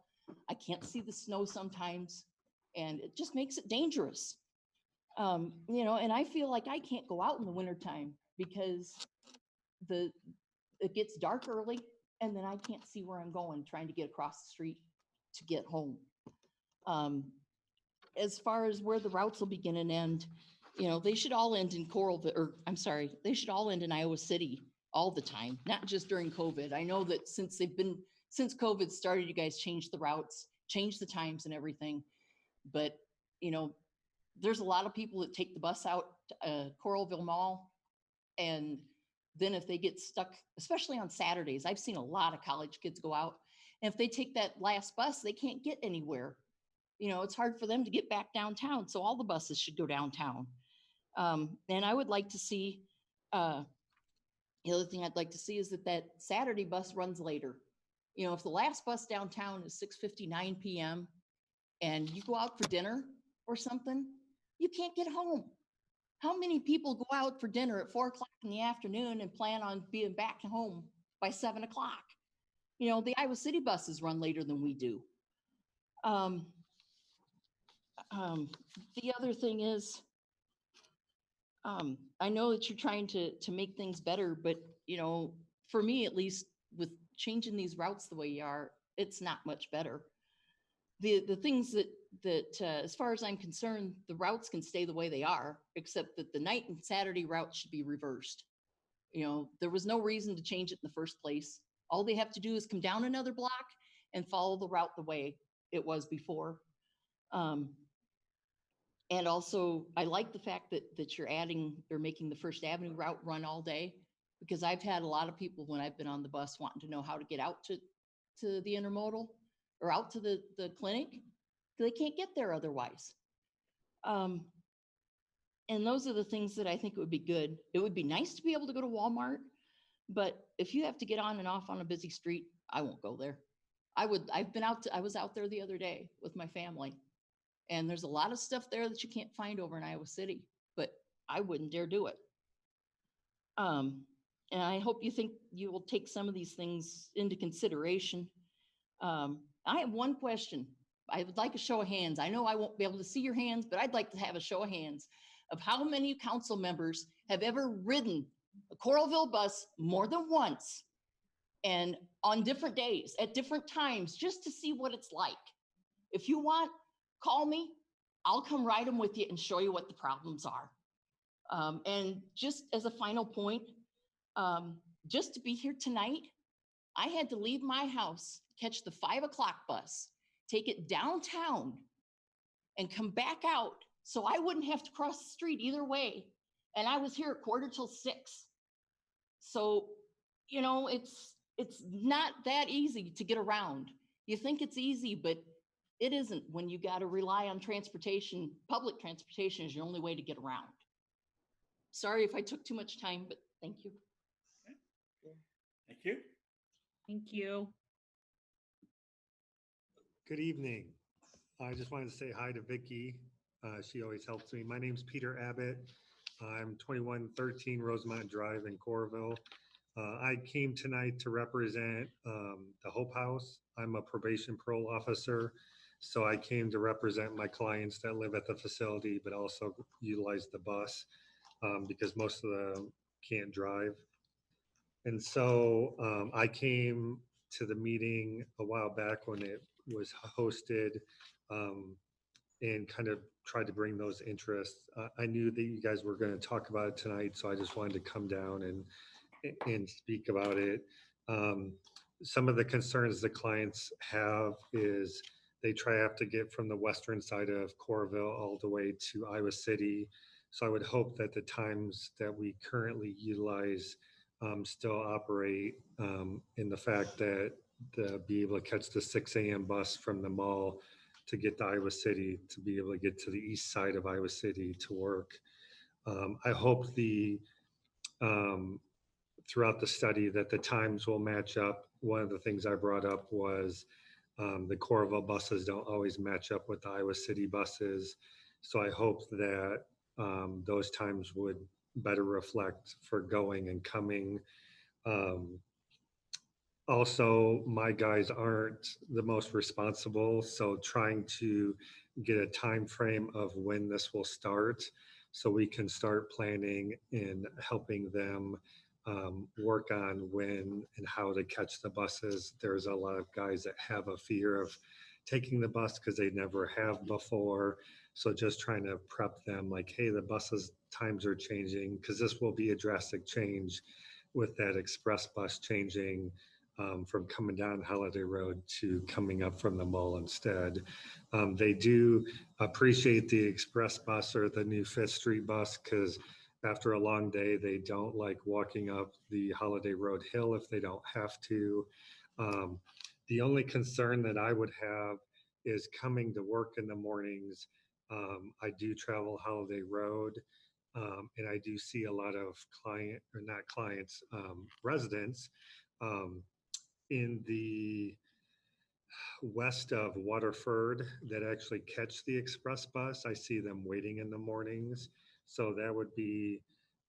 I can't see the snow sometimes, and it just makes it dangerous. You know, and I feel like I can't go out in the wintertime because it gets dark early, and then I can't see where I'm going trying to get across the street to get home. As far as where the routes will begin and end, you know, they should all end in Coralville, or I'm sorry, they should all end in Iowa City all the time, not just during COVID. I know that since COVID started, you guys changed the routes, changed the times and everything. But, you know, there's a lot of people that take the bus out to Coralville Mall, and then if they get stuck, especially on Saturdays, I've seen a lot of college kids go out, and if they take that last bus, they can't get anywhere. You know, it's hard for them to get back downtown. So all the buses should go downtown. And I would like to see, the other thing I'd like to see is that Saturday bus runs later. You know, if the last bus downtown is 6:59 p.m. and you go out for dinner or something, you can't get home. How many people go out for dinner at 4 o'clock in the afternoon and plan on being back home by 7 o'clock? You know, the Iowa City buses run later than we do. The other thing is, I know that you're trying to make things better, but you know, for me, at least with changing these routes the way you are, it's not much better. The things that as far as I'm concerned, the routes can stay the way they are, except that the night and Saturday routes should be reversed. You know, there was no reason to change it in the first place. All they have to do is come down another block and follow the route the way it was before. And also, I like the fact that you're adding or making the First Avenue route run all day, because I've had a lot of people when I've been on the bus wanting to know how to get out to the intermodal or out to the clinic. They can't get there otherwise. And those are the things that I think would be good. It would be nice to be able to go to Walmart, but if you have to get on and off on a busy street, I won't go there. I was out there the other day with my family, and there's a lot of stuff there that you can't find over in Iowa City, but I wouldn't dare do it. And I hope you will take some of these things into consideration. I have one question. I would like a show of hands. I know I won't be able to see your hands, but I'd like to have a show of hands of how many council members have ever ridden a Coralville bus more than once and on different days at different times just to see what it's like. If you want, call me. I'll come ride them with you and show you what the problems are. And just as a final point, just to be here tonight, I had to leave my house, catch the 5 o'clock bus, take it downtown, and come back out so I wouldn't have to cross the street either way. And I was here at 6:15. So, you know, it's not that easy to get around. You think it's easy, but it isn't when you got to rely on transportation. Public transportation is your only way to get around. Sorry if I took too much time, but thank you. Thank you. Thank you. Good evening. I just wanted to say hi to Vicky. She always helps me. My name's Peter Abbott. I'm 2113 Rosemont Drive in Coralville. I came tonight to represent the Hope House. I'm a probation parole officer, so I came to represent my clients that live at the facility, but also utilize the bus because most of them can't drive. And so I came to the meeting a while back when it was hosted and kind of tried to bring those interests. I knew that you guys were going to talk about it tonight, so I just wanted to come down and speak about it. Some of the concerns the clients have is they have to get from the western side of Coralville all the way to Iowa City. So I would hope that the times that we currently utilize still operate in the fact that be able to catch the 6 a.m. bus from the mall to get to Iowa City, to be able to get to the east side of Iowa City to work. I hope throughout the study that the times will match up. One of the things I brought up was the Coralville buses don't always match up with the Iowa City buses. So I hope that those times would better reflect for going and coming. Also, my guys aren't the most responsible, so trying to get a time frame of when this will start so we can start planning and helping them work on when and how to catch the buses. There's a lot of guys that have a fear of taking the bus because they never have before. So just trying to prep them like, hey, the buses times are changing, because this will be a drastic change with that express bus changing from coming down Holiday Road to coming up from the mall instead. They do appreciate the express bus or the new 5th Street bus because after a long day, they don't like walking up the Holiday Road hill if they don't have to. The only concern that I would have is coming to work in the mornings. I do travel Holiday Road and I do see a lot of residents in the west of Waterford that actually catch the express bus. I see them waiting in the mornings. So that would be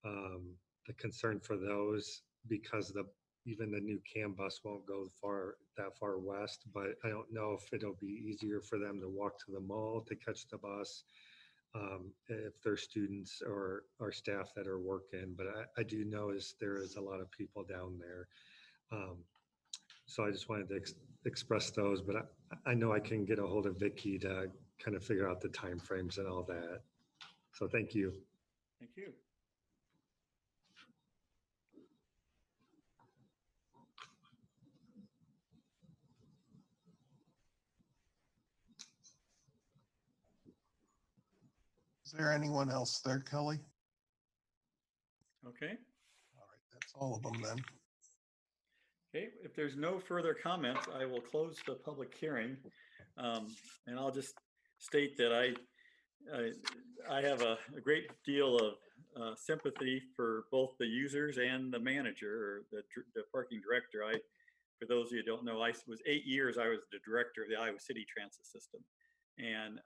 the concern for those, because even the new CAM bus won't go that far west, but I don't know if it'll be easier for them to walk to the mall to catch the bus if they're students or staff that are working. But I do notice there is a lot of people down there. So I just wanted to express those, but I know I can get a hold of Vicky to kind of figure out the timeframes and all that. So thank you. Thank you. Is there anyone else there, Kelly? Okay. All right, that's all of them then. Okay, if there's no further comments, I will close the public hearing. And I'll just state that I have a great deal of sympathy for both the users and the manager or the parking director. For those of you who don't know, I was 8 years, I was the director of the Iowa City Transit System. And,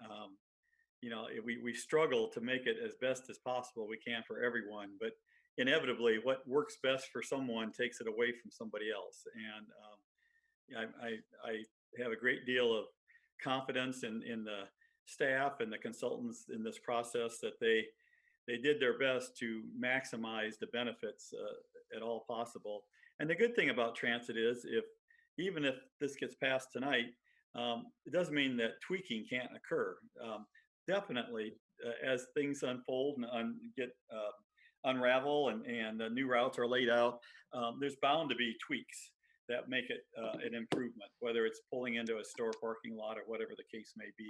you know, we struggle to make it as best as possible we can for everyone, but inevitably what works best for someone takes it away from somebody else. And I have a great deal of confidence in the staff and the consultants in this process that they did their best to maximize the benefits at all possible. And the good thing about transit is even if this gets passed tonight, it doesn't mean that tweaking can't occur. Definitely, as things unfold and get unravel and new routes are laid out, there's bound to be tweaks that make it an improvement, whether it's pulling into a store parking lot or whatever the case may be.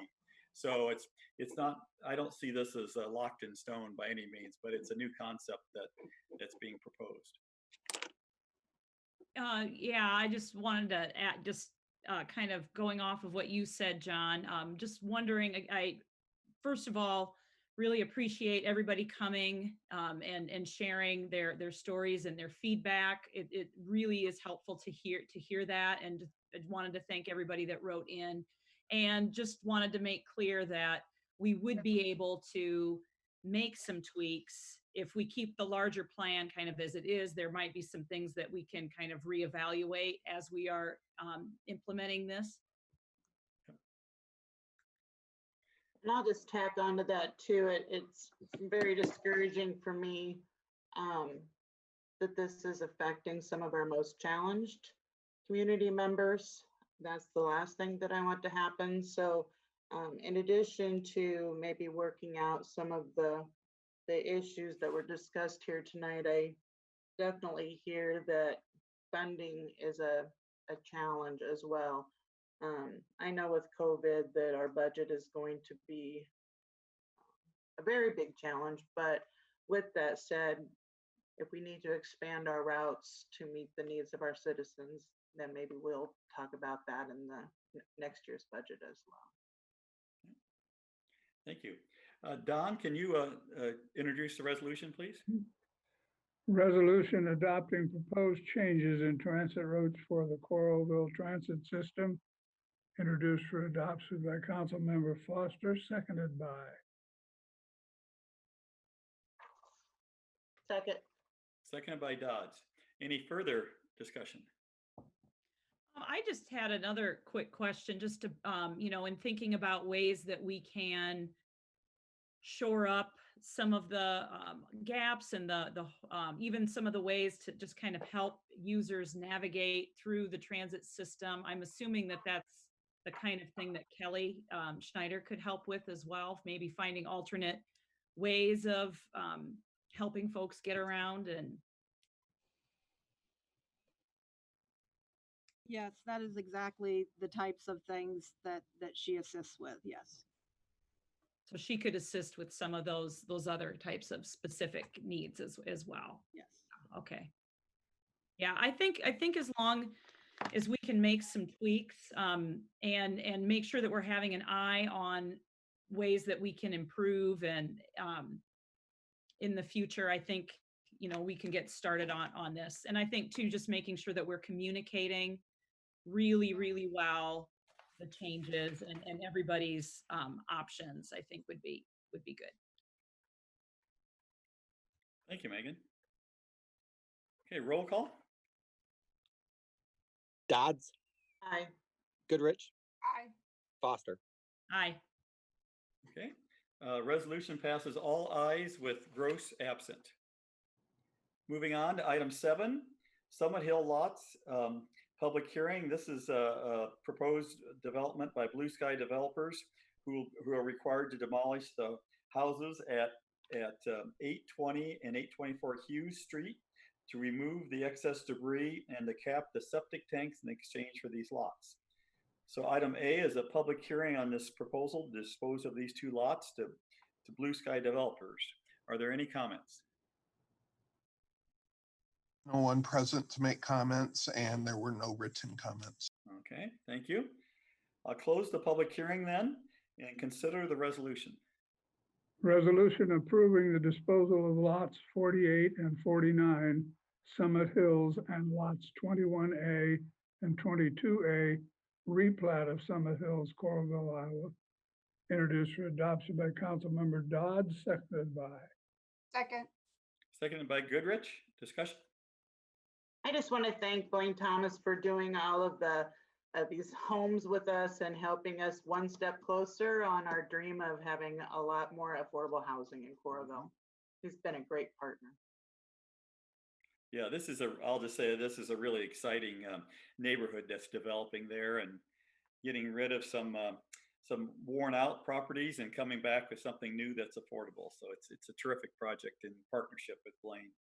So it's not, I don't see this as locked in stone by any means, but it's a new concept that's being proposed. Yeah, I just wanted to add, kind of going off of what you said, John, just wondering, I first of all, really appreciate everybody coming and sharing their stories and their feedback. It really is helpful to hear that, and I wanted to thank everybody that wrote in, and just wanted to make clear that we would be able to make some tweaks if we keep the larger plan kind of as it is. There might be some things that we can kind of reevaluate as we are implementing this. And I'll just tack onto that too. It's very discouraging for me that this is affecting some of our most challenged community members. That's the last thing that I want to happen. So in addition to maybe working out some of the issues that were discussed here tonight, I definitely hear that funding is a challenge as well. I know with COVID that our budget is going to be a very big challenge, but with that said, if we need to expand our routes to meet the needs of our citizens, then maybe we'll talk about that in the next year's budget as well. Thank you. Don, can you introduce the resolution, please? Resolution adopting proposed changes in transit routes for the Coralville transit system, introduced for adoption by Councilmember Foster, seconded by. Second. Seconded by Dodds. Any further discussion? I just had another quick question, just to, in thinking about ways that we can shore up some of the gaps and even some of the ways to just kind of help users navigate through the transit system. I'm assuming that that's the kind of thing that Kelly Schneider could help with as well, maybe finding alternate ways of helping folks get around. And Yes, that is exactly the types of things that she assists with. Yes. so she could assist with some of those other types of specific needs as well. Yes. Okay. Yeah, I think as long as we can make some tweaks and make sure that we're having an eye on ways that we can improve and in the future, I think, we can get started on this. And I think too, just making sure that we're communicating really, really well the changes and everybody's options, I think would be good. Thank you, Megan. Okay, roll call. Dodds, Aye. Goodrich, Aye. Foster. Aye. Okay, resolution passes all ayes with Gross absent. Moving on to item 7, Summit Hill lots, public hearing. This is a proposed development by Blue Sky Developers who are required to demolish the houses at 820 and 824 Hughes Street to remove the excess debris and to cap the septic tanks in exchange for these lots. So item A is a public hearing on this proposal to dispose of these 2 lots to to Blue Sky Developers. Are there any comments? No one present to make comments, and there were no written comments. Okay, thank you. I'll close the public hearing then and consider the resolution. Resolution approving the disposal of lots 48 and 49 Summit Hills and lots 21A and 22A replat of Summit Hills, Coralville, Iowa. Introduced for adoption by Councilmember Dodd, seconded by. Second. Seconded by Goodrich. Discussion? I just want to thank Blaine Thomas for doing all of these homes with us and helping us one step closer on our dream of having a lot more affordable housing in Coralville. He's been a great partner. Yeah, I'll just say this is a really exciting neighborhood that's developing there and getting rid of some worn out properties and coming back with something new that's affordable. So it's a terrific project in partnership with Blaine.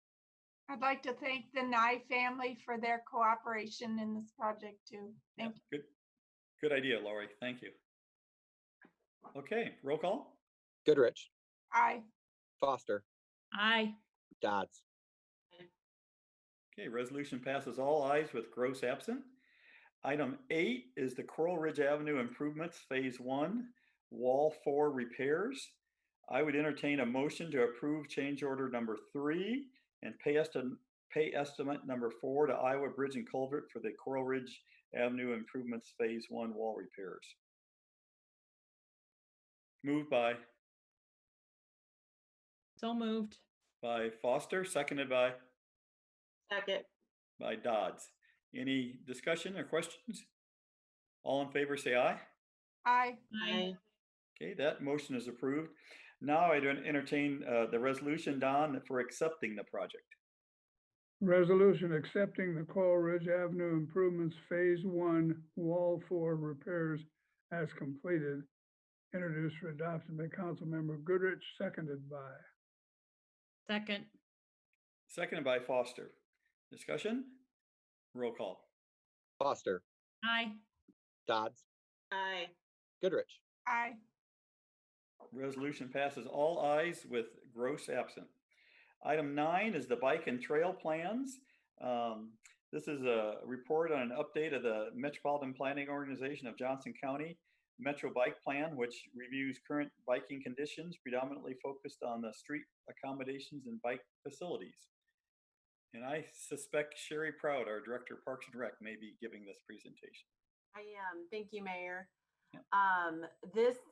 I'd like to thank the Nye family for their cooperation in this project too. Thank you. Good idea, Lori. Thank you. Okay, roll call. Goodrich, Aye. Foster, Aye. Dodds. Okay, resolution passes all ayes with Gross absent. Item 8 is the Coral Ridge Avenue Improvements Phase 1 Wall 4 repairs. I would entertain a motion to approve change order number 3 and pay estimate number 4 to Iowa Bridge and Culvert for the Coral Ridge Avenue Improvements Phase 1 wall repairs. Moved by Foster, seconded by Second. by Dodds. Any discussion or questions? All in favor say aye. Aye. Aye. Okay, that motion is approved. Now I entertain the resolution, Don, for accepting the project. Resolution accepting the Coral Ridge Avenue Improvements Phase 1 Wall 4 repairs as completed. Introduced for adoption by Councilmember Goodrich, seconded by. Second. Seconded by Foster. Discussion? Roll call. Foster, Aye. Dodds, Aye. Goodrich. Aye. Resolution passes all ayes with Gross absent. Item 9 is the bike and trail plans. This is a report on an update of the Metropolitan Planning Organization of Johnson County Metro Bike Plan, which reviews current biking conditions, predominantly focused on the street accommodations and bike facilities. And I suspect Sherry Proud, our Director of Parks and Rec, may be giving this presentation. I am. Thank you, Mayor. Yeah.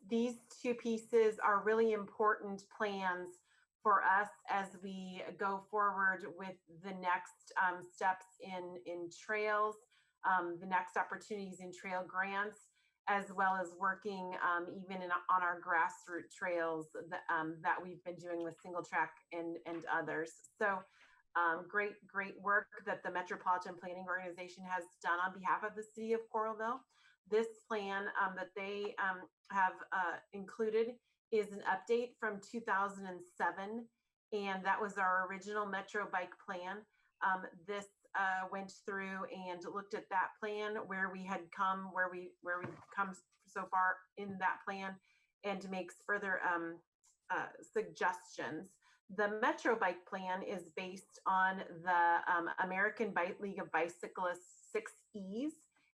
These two pieces are really important plans for us as we go forward with the next steps in trails, the next opportunities in trail grants, as well as working even on our grassroots trails that we've been doing with Single Track and others. So great work that the Metropolitan Planning Organization has done on behalf of the city of Coralville. This plan that they have included is an update from 2007, and that was our original Metro Bike Plan. This went through and looked at that plan, where we've come so far in that plan, and makes further suggestions. The Metro Bike Plan is based on the American Bike League of Bicyclists 6 E's,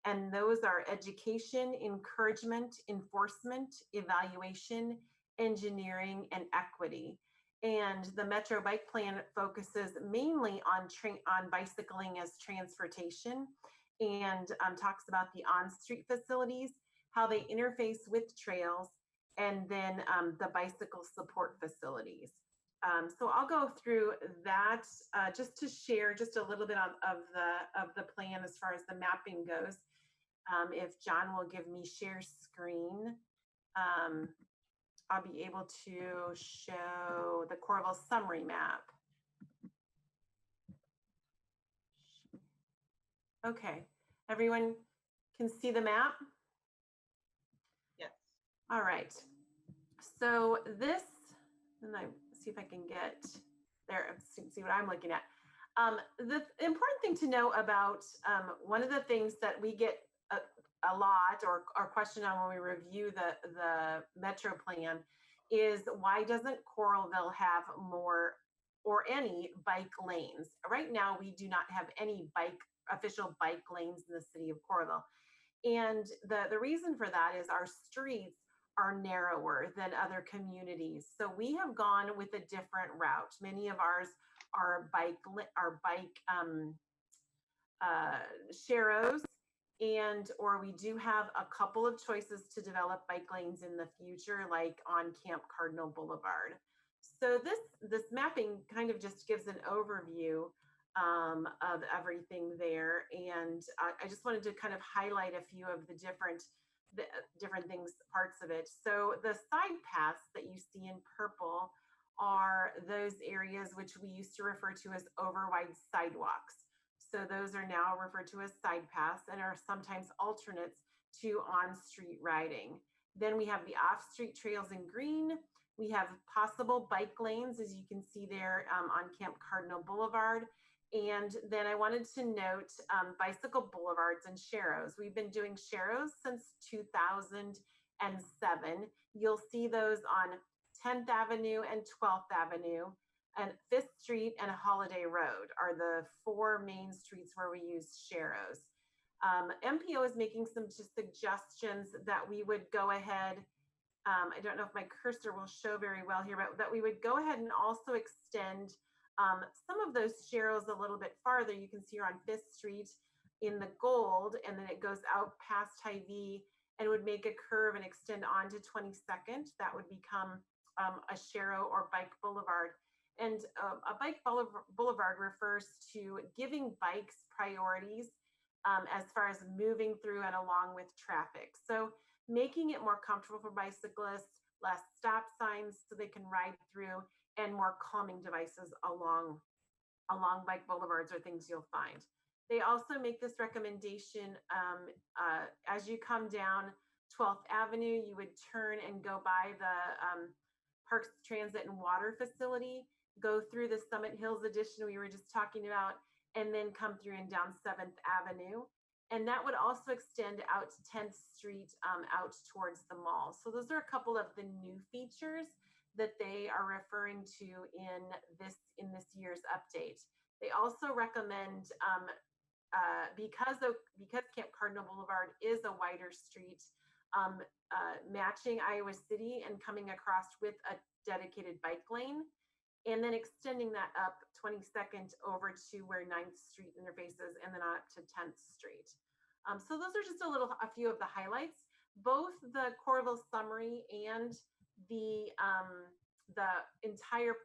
and those are education, encouragement, enforcement, evaluation, engineering, and equity. And the Metro Bike Plan focuses mainly on bicycling as transportation, and talks about the on-street facilities, how they interface with trails, and then the bicycle support facilities. So I'll go through that just to share just a little bit of the plan as far as the mapping goes. If John will give me share screen, I'll be able to show the Coralville summary map. Okay, everyone can see the map? Yes. All right. So this, and I see if I can get there, see what I'm looking at. The important thing to know about one of the things that we get a lot or question on when we review the Metro Plan is why doesn't Coralville have more or any bike lanes? Right now, we do not have any official bike lanes in the city of Coralville. And the reason for that is our streets are narrower than other communities. So we have gone with a different route. Many of ours are bike sharrows, or we do have a couple of choices to develop bike lanes in the future, like on Camp Cardinal Boulevard. So this mapping kind of just gives an overview of everything there, and I just wanted to kind of highlight a few of the different things, parts of it. So the side paths that you see in purple are those areas which we used to refer to as overwide sidewalks. So those are now referred to as side paths and are sometimes alternates to on-street riding. Then we have the off-street trails in green. We have possible bike lanes, as you can see there on Camp Cardinal Boulevard. And then I wanted to note bicycle boulevards and sharrows. We've been doing sharrows since 2007. You'll see those on 10th Avenue and 12th Avenue, and 5th Street and Holiday Road are the 4 main streets where we use sharrows. MPO is making some suggestions that we would go ahead, I don't know if my cursor will show very well here, but that we would go ahead and also extend some of those sharrows a little bit farther. You can see here on 5th Street in the gold, and then it goes out past Hy-Vee and would make a curve and extend on to 22nd. That would become a sharrow or bike boulevard. And a bike boulevard refers to giving bikes priorities as far as moving through and along with traffic. So making it more comfortable for bicyclists, less stop signs so they can ride through, and more calming devices along bike boulevards are things you'll find. They also make this recommendation as you come down 12th Avenue, you would turn and go by the Parks, Transit, and Water Facility, go through the Summit Hills addition we were just talking about, and then come through and down 7th Avenue. And that would also extend out to 10th Street out towards the mall. So those are a couple of the new features that they are referring to in this year's update. They also recommend, because Camp Cardinal Boulevard is a wider street, matching Iowa City and coming across with a dedicated bike lane, and then extending that up 22nd over to where 9th Street interfaces, and then up to 10th Street. So those are just a few of the highlights. Both the Coralville summary and the entire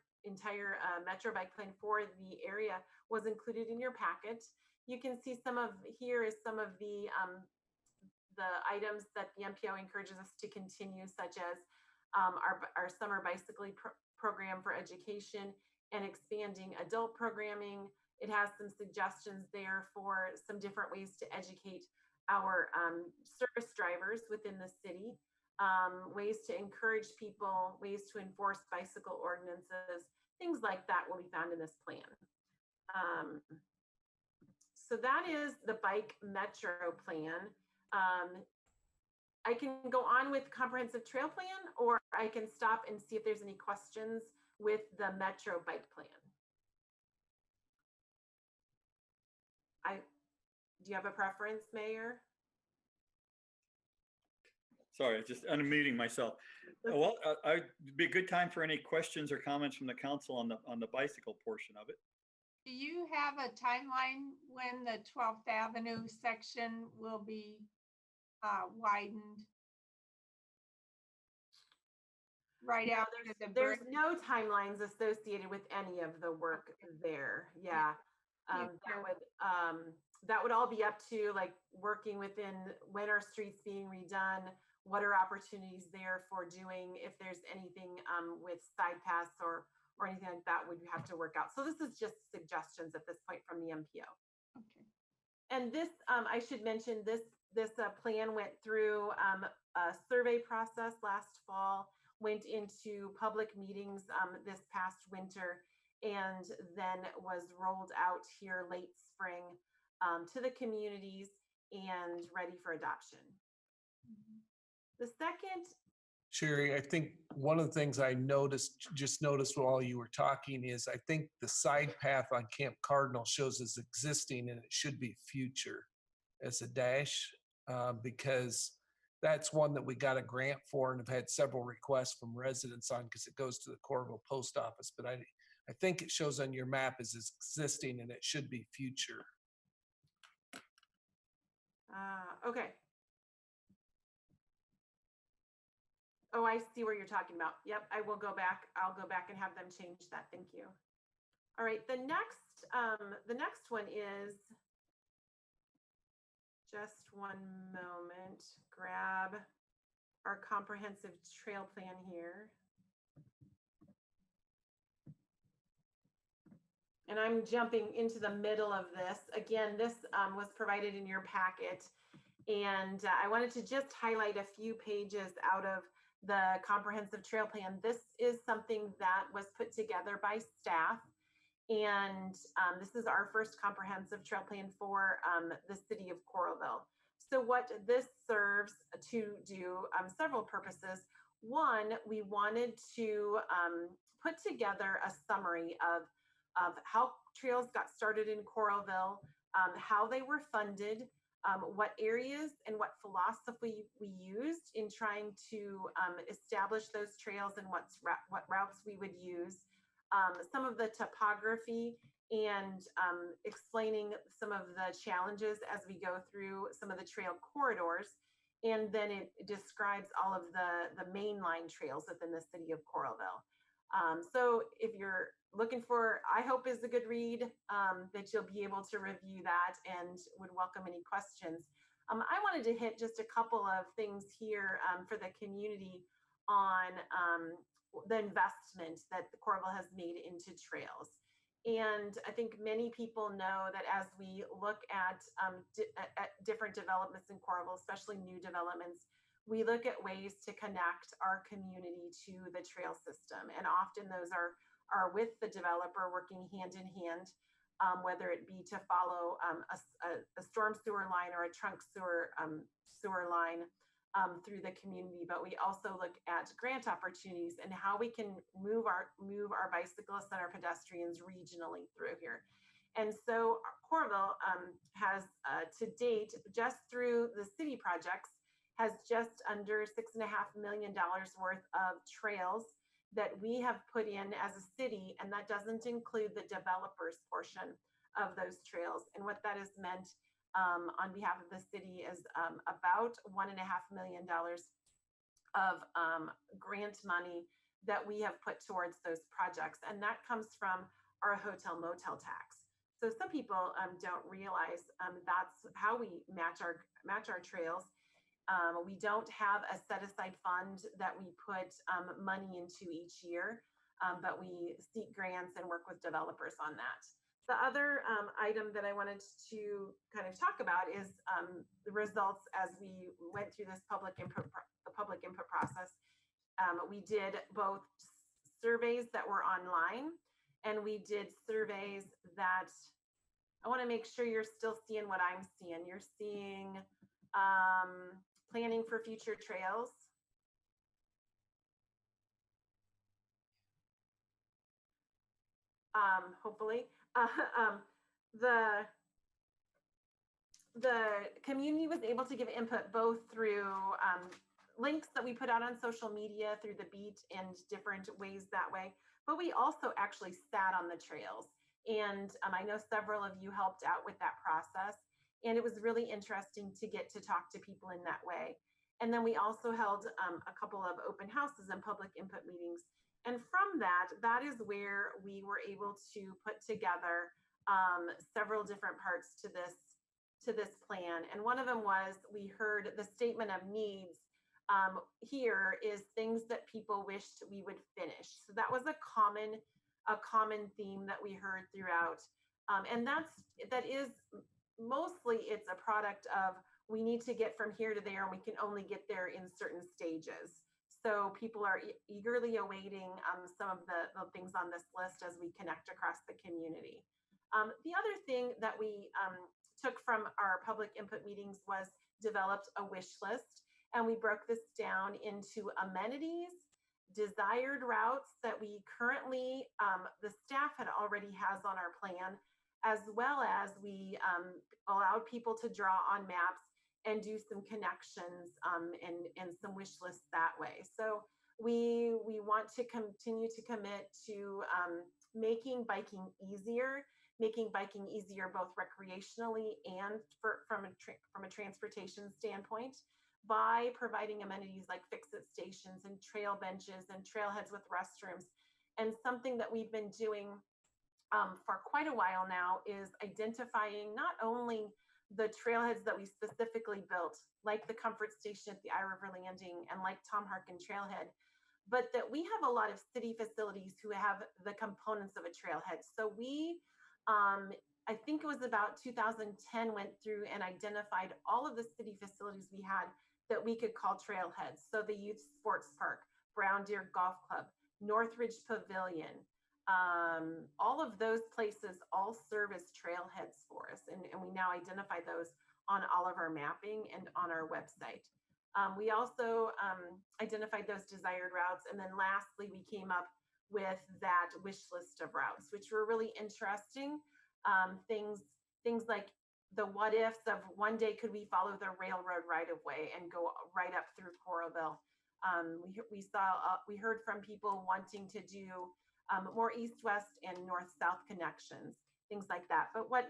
Metro bike plan for the area was included in your packet. You can see some of the items that the MPO encourages us to continue, such as our summer bicycling program for education and expanding adult programming. It has some suggestions there for some different ways to educate our service drivers within the city, ways to encourage people, ways to enforce bicycle ordinances, things like that will be found in this plan. So that is the Bike Metro plan. I can go on with comprehensive trail plan, or I can stop and see if there's any questions with the Metro bike plan. Do you have a preference, Mayor? Sorry, just unmuting myself. Well, it'd be a good time for any questions or comments from the council on the bicycle portion of it. Do you have a timeline when the 12th Avenue section will be widened? Right Yeah, after the there's bridge? no timelines associated with any of the work there. Yeah. That would all be up to like working within when are streets being redone, what are opportunities there for doing, if there's anything with side paths or anything like that, would have to work out. So this is just suggestions at this point from the MPO. Okay. And this, I should mention, this plan went through a survey process last fall, went into public meetings this past winter, and then was rolled out here late spring to the communities and ready for adoption. The second Sherry, I think one of the things I just noticed while you were talking is I think the side path on Camp Cardinal shows as existing and it should be future as a dash, because that's one that we got a grant for and have had several requests from residents on because it goes to the Coralville post office. But I think it shows on your map as existing and it should be future. Okay. Oh, I see where you're talking about. Yep, I will go back. I'll go back and have them change that. Thank you. All right, the next one is, just one moment, grab our comprehensive trail plan here. And I'm jumping into the middle of this. Again, this was provided in your packet. And I wanted to just highlight a few pages out of the comprehensive trail plan. This is something that was put together by staff. And this is our first comprehensive trail plan for the city of Coralville. So what this serves to do several purposes. One, we wanted to put together a summary of how trails got started in Coralville, how they were funded, what areas and what philosophy we used in trying to establish those trails and what routes we would use, some of the topography and explaining some of the challenges as we go through some of the trail corridors. And then it describes all of the mainline trails within the city of Coralville. So if you're looking for, I hope is a good read, that you'll be able to review that and would welcome any questions. I wanted to hit just a couple of things here for the community on the investment that the Coralville has made into trails. And I think many people know that as we look at different developments in Coralville, especially new developments, we look at ways to connect our community to the trail system. And often those are with the developer working hand in hand, whether it be to follow a storm sewer line or a trunk sewer line through the community. But we also look at grant opportunities and how we can move our bicyclists and our pedestrians regionally through here. And so Coralville has to date, just through the city projects, has just under $6.5 million worth of trails that we have put in as a city, and that doesn't include the developers portion of those trails. And what that has meant on behalf of the city is about $1.5 million of grant money that we have put towards those projects. And that comes from our hotel motel tax. So some people don't realize that's how we match our trails. We don't have a set aside fund that we put money into each year, but we seek grants and work with developers on that. The other item that I wanted to kind of talk about is the results as we went through this public input process. We did both surveys that were online and we did surveys that, I want to make sure you're still seeing what I'm seeing. You're seeing planning for future trails. Hopefully. The community was able to give input both through links that we put out on social media, through the beat and different ways that way. But we also actually sat on the trails. And I know several of you helped out with that process. And it was really interesting to get to talk to people in that way. And then we also held a couple of open houses and public input meetings. And from that is where we were able to put together several different parts to this plan. And one of them was, we heard the statement of needs here is things that people wished we would finish. So that was a common theme that we heard throughout. And that is mostly, it's a product of, we need to get from here to there and we can only get there in certain stages. So people are eagerly awaiting some of the things on this list as we connect across the community. The other thing that we took from our public input meetings was developed a wish list. And we broke this down into amenities, desired routes that we currently, the staff had already has on our plan, as well as we allowed people to draw on maps and do some connections and some wish lists that way. So we want to continue to commit to making biking easier both recreationally and from a transportation standpoint, by providing amenities like fix-it stations and trail benches and trailheads with restrooms. And something that we've been doing for quite a while now is identifying not only the trailheads that we specifically built, like the comfort station at the Eye River Landing and like Tom Harkin Trailhead, but that we have a lot of city facilities who have the components of a trailhead. So we, I think it was about 2010, went through and identified all of the city facilities we had that we could call trailheads. So the Youth Sports Park, Brown Deer Golf Club, Northridge Pavilion, all of those places all serve as trailheads for us. And we now identify those on all of our mapping and on our website. We also identified those desired routes. And then lastly, we came up with that wish list of routes, which were really interesting. Things like the what ifs of one day could we follow the railroad right of way and go right up through Coralville. We heard from people wanting to do more east-west and north-south connections, things like that. But what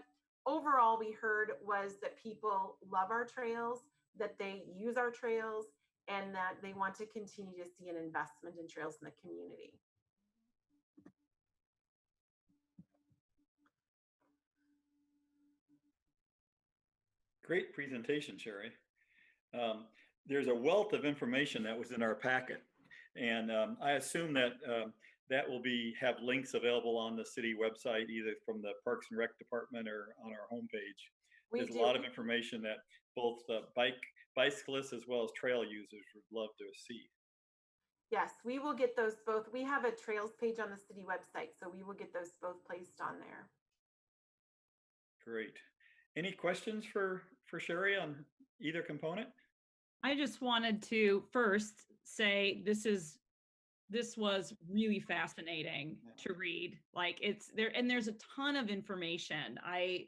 overall we heard was that people love our trails, that they use our trails, and that they want to continue to see an investment in trails in the community. Great presentation, Sherry. There's a wealth of information that was in our packet, and I assume that that will have links available on the city website, either from the Parks and Rec Department or on our homepage. There's a lot of information that both bicyclists as well as trail users would love to see. Yes, we will get those both. We have a trails page on the city website, so we will get those both placed on there. Great. Any questions for Sherry on either component? I just wanted to first say this was really fascinating to read. Like it's there, and there's a ton of information. I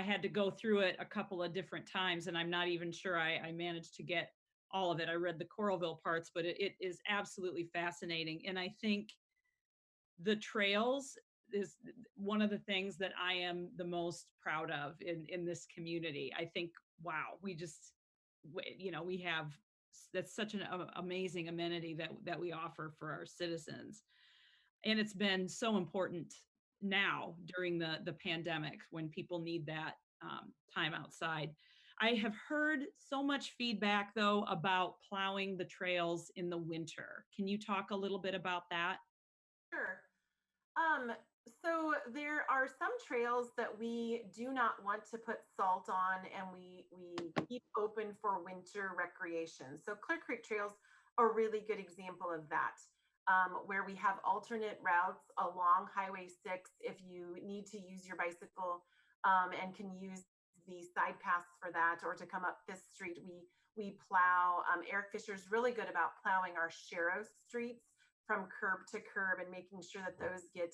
had to go through it a couple of different times, and I'm not even sure I managed to get all of it. I read the Coralville parts, but it is absolutely fascinating. And I think the trails is one of the things that I am the most proud of in this community. I think, wow, we have, that's such an amazing amenity that we offer for our citizens. And it's been so important now during the pandemic when people need that time outside. I have heard so much feedback though about plowing the trails in the winter. Can you talk a little bit about that? Sure. So there are some trails that we do not want to put salt on, and we keep open for winter recreation. So Clear Creek Trail's a really good example of that, where we have alternate routes along Highway 6 if you need to use your bicycle and can use the side paths for that, or to come up this street, we plow. Eric Fisher's really good about plowing our Sharrow streets from curb to curb and making sure that those get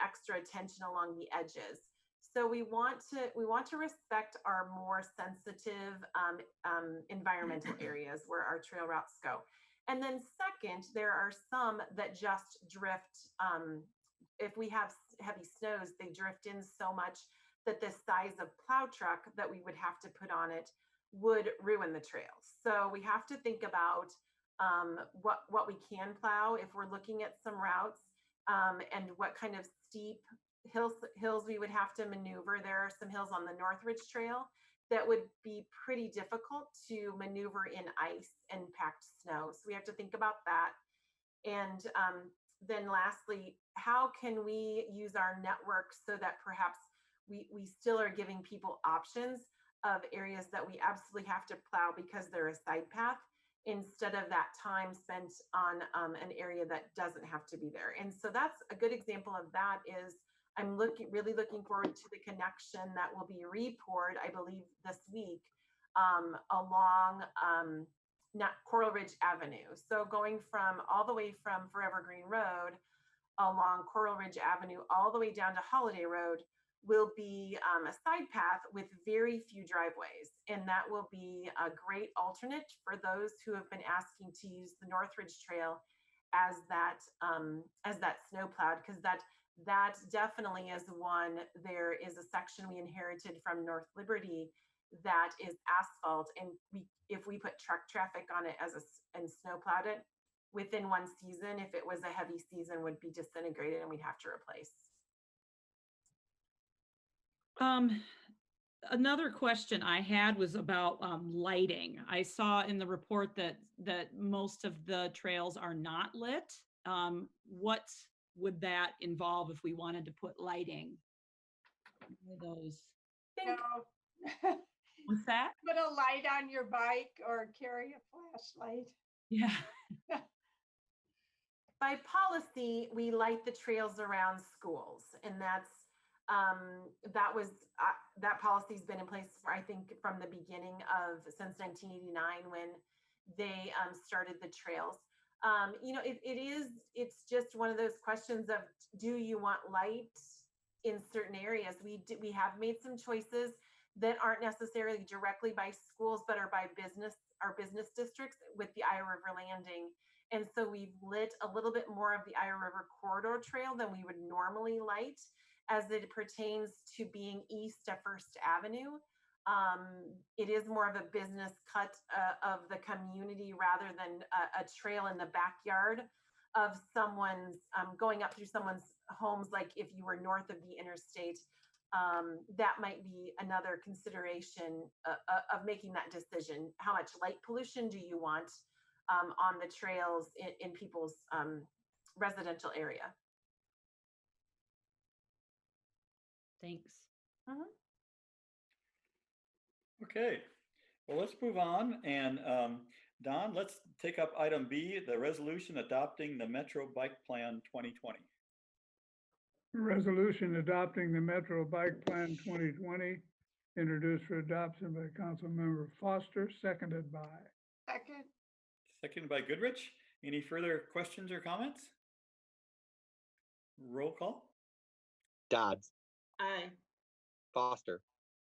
extra attention along the edges. So we want to respect our more sensitive environmental areas where our trail routes go. And then second, there are some that just drift. If we have heavy snows, they drift in so much that the size of plow truck that we would have to put on it would ruin the trails. So we have to think about what we can plow if we're looking at some routes, and what kind of steep hills we would have to maneuver. There are some hills on the Northridge Trail that would be pretty difficult to maneuver in ice and packed snow. So we have to think about that. And then lastly, how can we use our network so that perhaps we still are giving people options of areas that we absolutely have to plow because they're a side path, instead of that time spent on an area that doesn't have to be there. And so that's a good example of that. Is I'm really looking forward to the connection that will be repoured, I believe, this week along not Coral Ridge Avenue. So going from all the way from Forever Green Road along Coral Ridge Avenue, all the way down to Holiday Road will be a side path with very few driveways. And that will be a great alternate for those who have been asking to use the Northridge Trail as that snow plowed, because that definitely is one. There is a section we inherited from North Liberty that is asphalt, and if we put truck traffic on it and snow plowed it, within one season, if it was a heavy season, would be disintegrated and we'd have to replace. Another question I had was about lighting. I saw in the report that most of the trails are not lit. What would that involve if we wanted to put lighting? What are those? No. What's that? Put a light on your bike or carry a flashlight. Yeah. By policy, we light the trails around schools, and that policy's been in place for, I think, from the beginning of, since 1989, when they started the trails. It's just one of those questions of, do you want light in certain areas? We have made some choices that aren't necessarily directly by schools, but are by our business districts with the Iowa River Landing. And so we've lit a little bit more of the Iowa River Corridor Trail than we would normally light, as it pertains to being east of First Avenue. It is more of a business cut of the community rather than a trail in the backyard of someone's, going up through someone's homes. Like if you were north of the interstate, that might be another consideration of making that decision. How much light pollution do you want on the trails in people's residential area? Thanks. Okay, well, let's move on. And Don, let's take up item B, the resolution adopting the Metro Bike Plan 2020. Resolution adopting the Metro Bike Plan 2020, introduced for adoption by Councilmember Foster, seconded by. Second. Seconded by Goodrich. Any further questions or comments? Roll call. Dodds, Aye. Foster,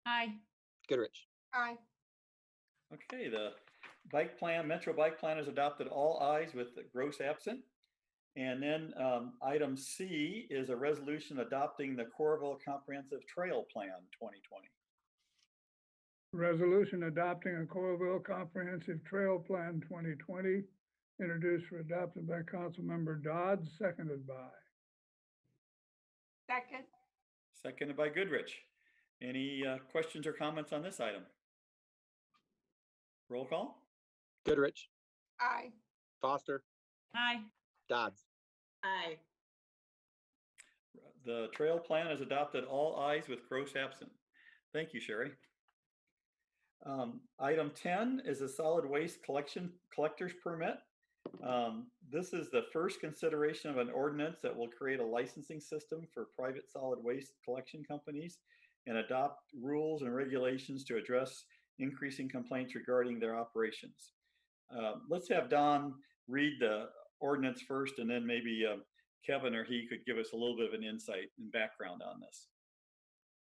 Aye. Goodrich. Aye. Okay, the bike plan, Metro Bike Plan is adopted, all ayes with the gross absent. And then item C is a resolution adopting the Coralville Comprehensive Trail Plan 2020. Resolution adopting a Coralville Comprehensive Trail Plan 2020, introduced for adoption by Councilmember Dodds, seconded by. Second. Seconded by Goodrich. Any questions or comments on this item? Roll call. Goodrich, Aye. Foster, Aye. Dodds. Aye. The trail plan is adopted, all ayes with gross absent. Thank you, Sherry. Item 10 is a solid waste collector's permit. This is the first consideration of an ordinance that will create a licensing system for private solid waste collection companies and adopt rules and regulations to address increasing complaints regarding their operations. Let's have Don read the ordinance first, and then maybe Kevin or he could give us a little bit of an insight and background on this.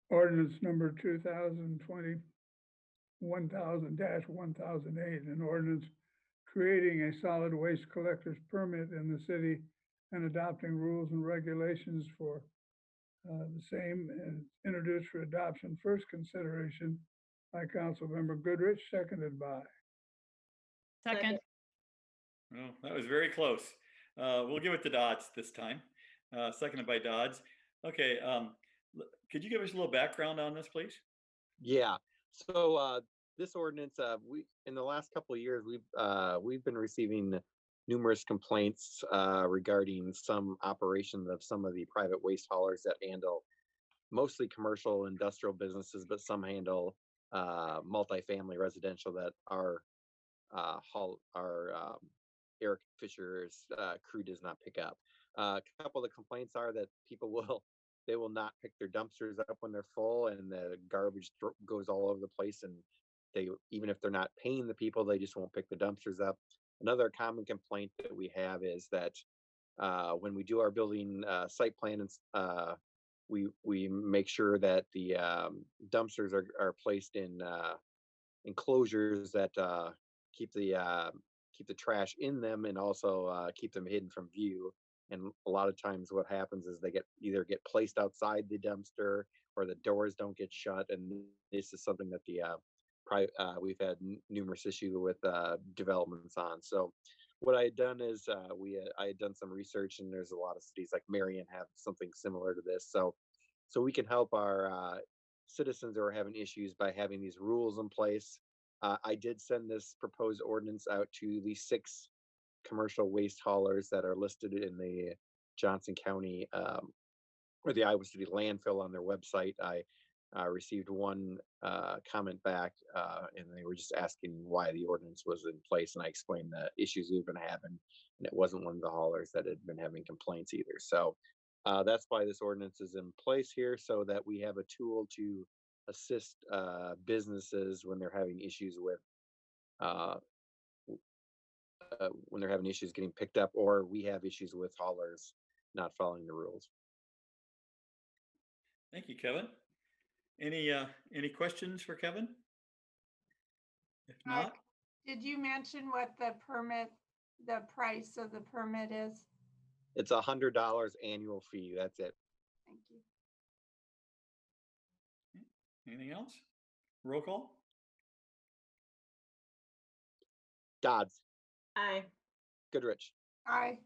Ordinance number 2020 1000-1008, an ordinance creating a solid waste collector's permit in the city and adopting rules and regulations for the same, and introduced for adoption, first consideration by Councilmember Goodrich, seconded by. Second. Oh, that was very close. We'll give it to Dodds this time. Seconded by Dodds. Okay, could you give us a little background on this, please? Yeah. So this ordinance, we in the last couple of years, we've been receiving numerous complaints regarding some operations of some of the private waste haulers that handle mostly commercial industrial businesses, but some handle multifamily residential that our Eric Fisher's crew does not pick up. A couple of the complaints are that people will not pick their dumpsters up when they're full, and the garbage goes all over the place, and even if they're not paying the people, they just won't pick the dumpsters up. Another common complaint that we have is that when we do our building site plan, we make sure that the dumpsters are placed in enclosures that keep the trash in them and also keep them hidden from view. And a lot of times what happens is they either get placed outside the dumpster or the doors don't get shut. And this is something that we've had numerous issues with developments on. So what I had done is I had done some research, and there's a lot of cities like Marion have something similar to this. So we can help our citizens who are having issues by having these rules in place. I did send this proposed ordinance out to the 6 commercial waste haulers that are listed in the Johnson County or the Iowa City landfill on their website. I received one comment back, and they were just asking why the ordinance was in place, and I explained the issues we've been having, and it wasn't one of the haulers that had been having complaints either. So that's why this ordinance is in place here, so that we have a tool to assist businesses when they're having issues with getting picked up, or we have issues with haulers not following the rules. Thank you, Kevin. Any questions for Kevin? If not, did you mention what the price of the permit is? It's $100 annual fee. That's it. Thank you. anything else? Roll call? Dodds, Aye. Goodrich, Aye.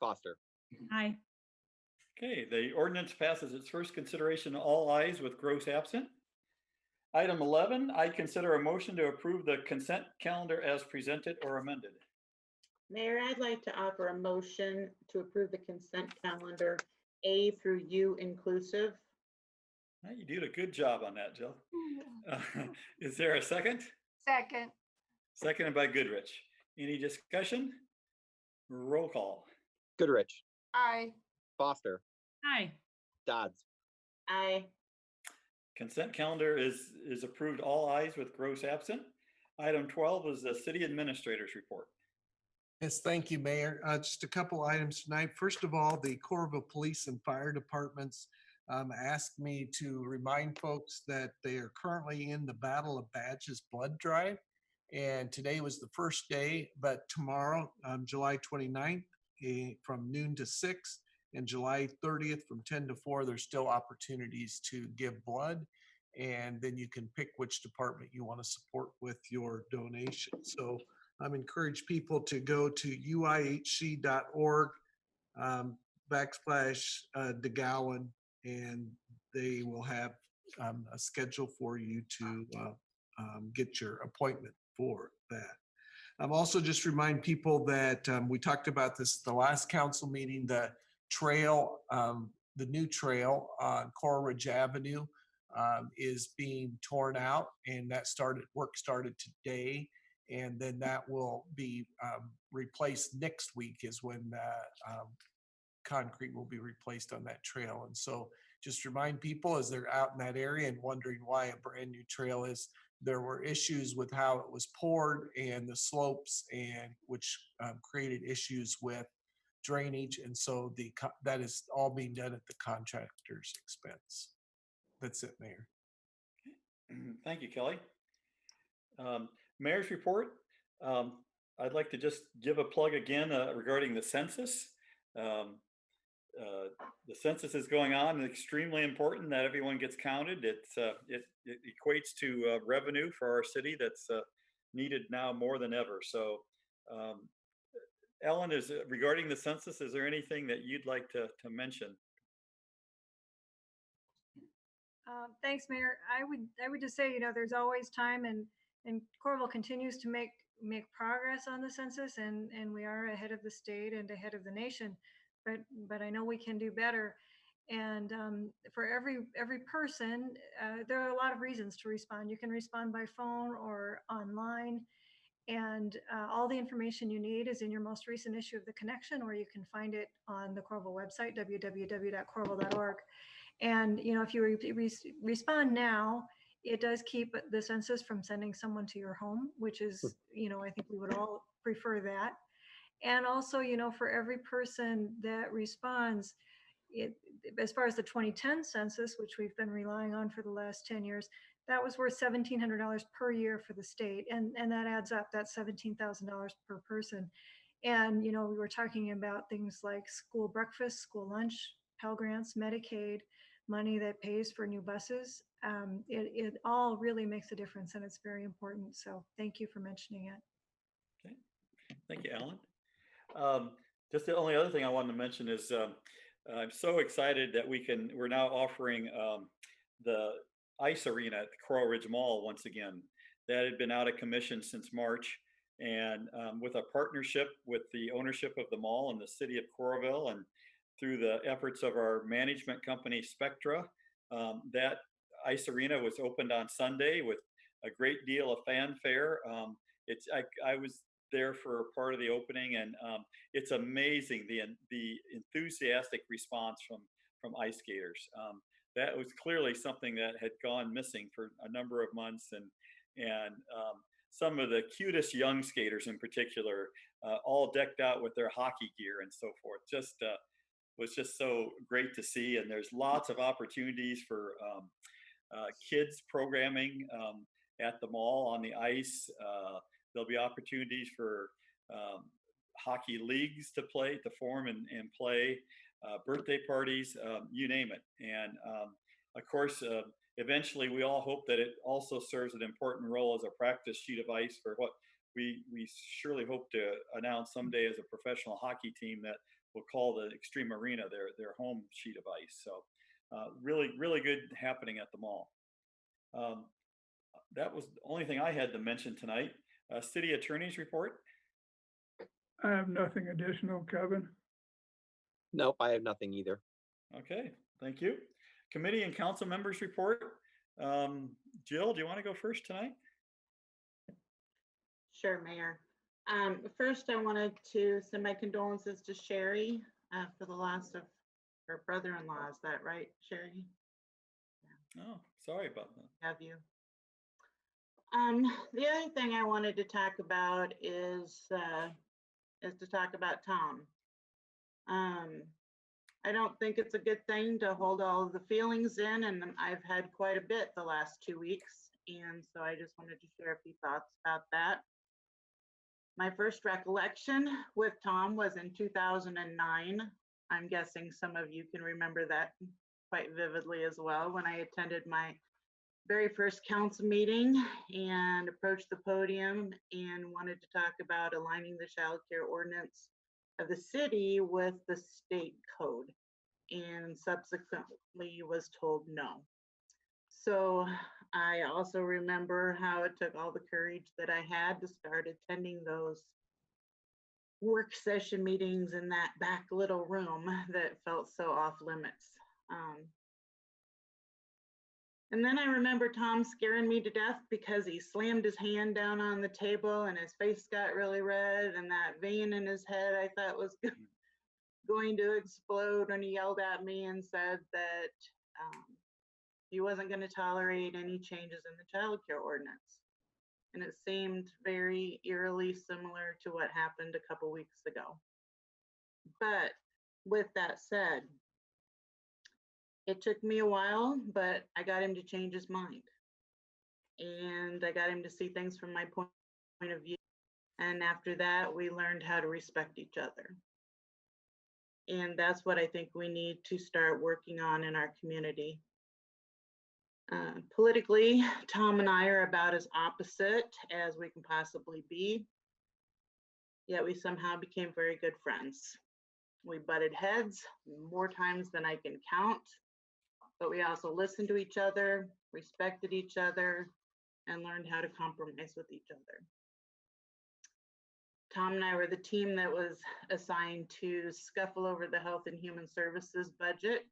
Foster. Aye. Okay, the ordinance passes its first consideration, all ayes with Gross absent. Item 11, I consider a motion to approve the consent calendar as presented or amended. Mayor, I'd like to offer a motion to approve the consent calendar A through U inclusive. You did a good job on that, Jill. Is there a second? Second. Seconded by Goodrich. Any discussion? Roll call. Goodrich, Aye. Foster, Aye. Dodds. Aye. Consent calendar is approved, all ayes with Gross absent. Item 12 is the city administrator's report. Yes, thank you, Mayor. Just a couple items tonight. First of all, the Coralville Police and Fire Departments asked me to remind folks that they are currently in the Battle of Badges blood drive. And today was the first day, but tomorrow, July 29th, from noon to 6, and July 30th from 10 to 4, there's still opportunities to give blood. And then you can pick which department you want to support with your donation. So encourage people to go to uihc.org /DeGowan, and they will have a schedule for you to get your appointment for that. Also just remind people that we talked about this at the last council meeting, the trail, the new trail on Coral Ridge Avenue is being torn out, and that work started today. And then that will be replaced next week is when concrete will be replaced on that trail. And so just remind people as they're out in that area and wondering why a brand new trail is, there were issues with how it was poured and the slopes, and which created issues with drainage. And so that is all being done at the contractor's expense. That's it, Mayor. Thank you, Kelly. Mayor's report. I'd like to just give a plug again regarding the census. The census is going on, and extremely important that everyone gets counted. It equates to revenue for our city that's needed now more than ever. So, Ellen, regarding the census, is there anything that you'd like to mention? Thanks, Mayor. I would just say, there's always time, and Coralville continues to make progress on the census, and we are ahead of the state and ahead of the nation. But I know we can do better. And for every person, there are a lot of reasons to respond. You can respond by phone or online, and all the information you need is in your most recent issue of The Connection, or you can find it on the Coralville website, www.coralville.org. And if you respond now, it does keep the census from sending someone to your home, which is, I think we would all prefer that. And also, for every person that responds, as far as the 2010 census, which we've been relying on for the last 10 years, that was worth $1,700 per year for the state. And that adds up, that's $17,000 per person. And, we were talking about things like school breakfast, school lunch, Pell Grants, Medicaid, money that pays for new buses. It all really makes a difference, and it's very important. So thank you for mentioning it. Okay. Thank you, Alan. Just the only other thing I wanted to mention is I'm so excited that we're now offering the ice arena at the Coral Ridge Mall once again. That had been out of commission since March, and with a partnership with the ownership of the mall and the city of Coralville, and through the efforts of our management company Spectra, that ice arena was opened on Sunday with a great deal of fanfare. I was there for part of the opening, and it's amazing the enthusiastic response from ice skaters. That was clearly something that had gone missing for a number of months, and some of the cutest young skaters in particular, all decked out with their hockey gear and so forth. Was just so great to see, and there's lots of opportunities for kids programming at the mall on the ice. There'll be opportunities for hockey leagues to form and play, birthday parties, you name it. And of course, eventually we all hope that it also serves an important role as a practice sheet of ice for what we surely hope to announce someday as a professional hockey team that will call the Extreme Arena their home sheet of ice. So really, really good happening at the mall. That was the only thing I had to mention tonight. City Attorney's report. I have nothing additional, Kevin. Nope, I have nothing either. Okay, thank you. Committee and council members report. Jill, do you want to go first tonight? Sure, Mayor. First, I wanted to send my condolences to Sherry for the loss of her brother-in-law. Is that right, Sherry? Yeah. Oh, sorry about that. Have you? The other thing I wanted to talk about is to talk about Tom. I don't think it's a good thing to hold all of the feelings in, and I've had quite a bit the last 2 weeks, and so I just wanted to share a few thoughts about that. My first recollection with Tom was in 2009. I'm guessing some of you can remember that quite vividly as well, when I attended my very first council meeting and approached the podium and wanted to talk about aligning the child care ordinance of the city with the state code, and subsequently was told no. So I also remember how it took all the courage that I had to start attending those work session meetings in that back little room that felt so off limits. And then I remember Tom scaring me to death because he slammed his hand down on the table and his face got really red, and that vein in his head I thought was going to explode when he yelled at me and said that he wasn't going to tolerate any changes in the child care ordinance. And it seemed very eerily similar to what happened a couple weeks ago. But with that said, it took me a while, but I got him to change his mind. And I got him to see things from my point of view. And after that, we learned how to respect each other. And that's what I think we need to start working on in our community. Politically, Tom and I are about as opposite as we can possibly be, yet we somehow became very good friends. We butted heads more times than I can count, but we also listened to each other, respected each other, and learned how to compromise with each other. Tom and I were the team that was assigned to scuffle over the Health and Human Services budget,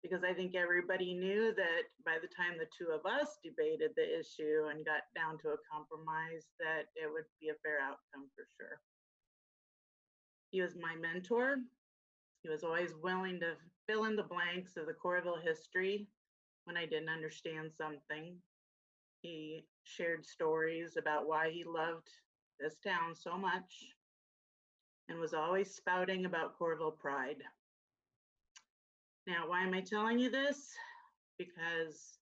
because I think everybody knew that by the time the two of us debated the issue and got down to a compromise, that it would be a fair outcome for sure. He was my mentor. He was always willing to fill in the blanks of the Coralville history when I didn't understand something. He shared stories about why he loved this town so much and was always spouting about Coralville pride. Now, why am I telling you this? Because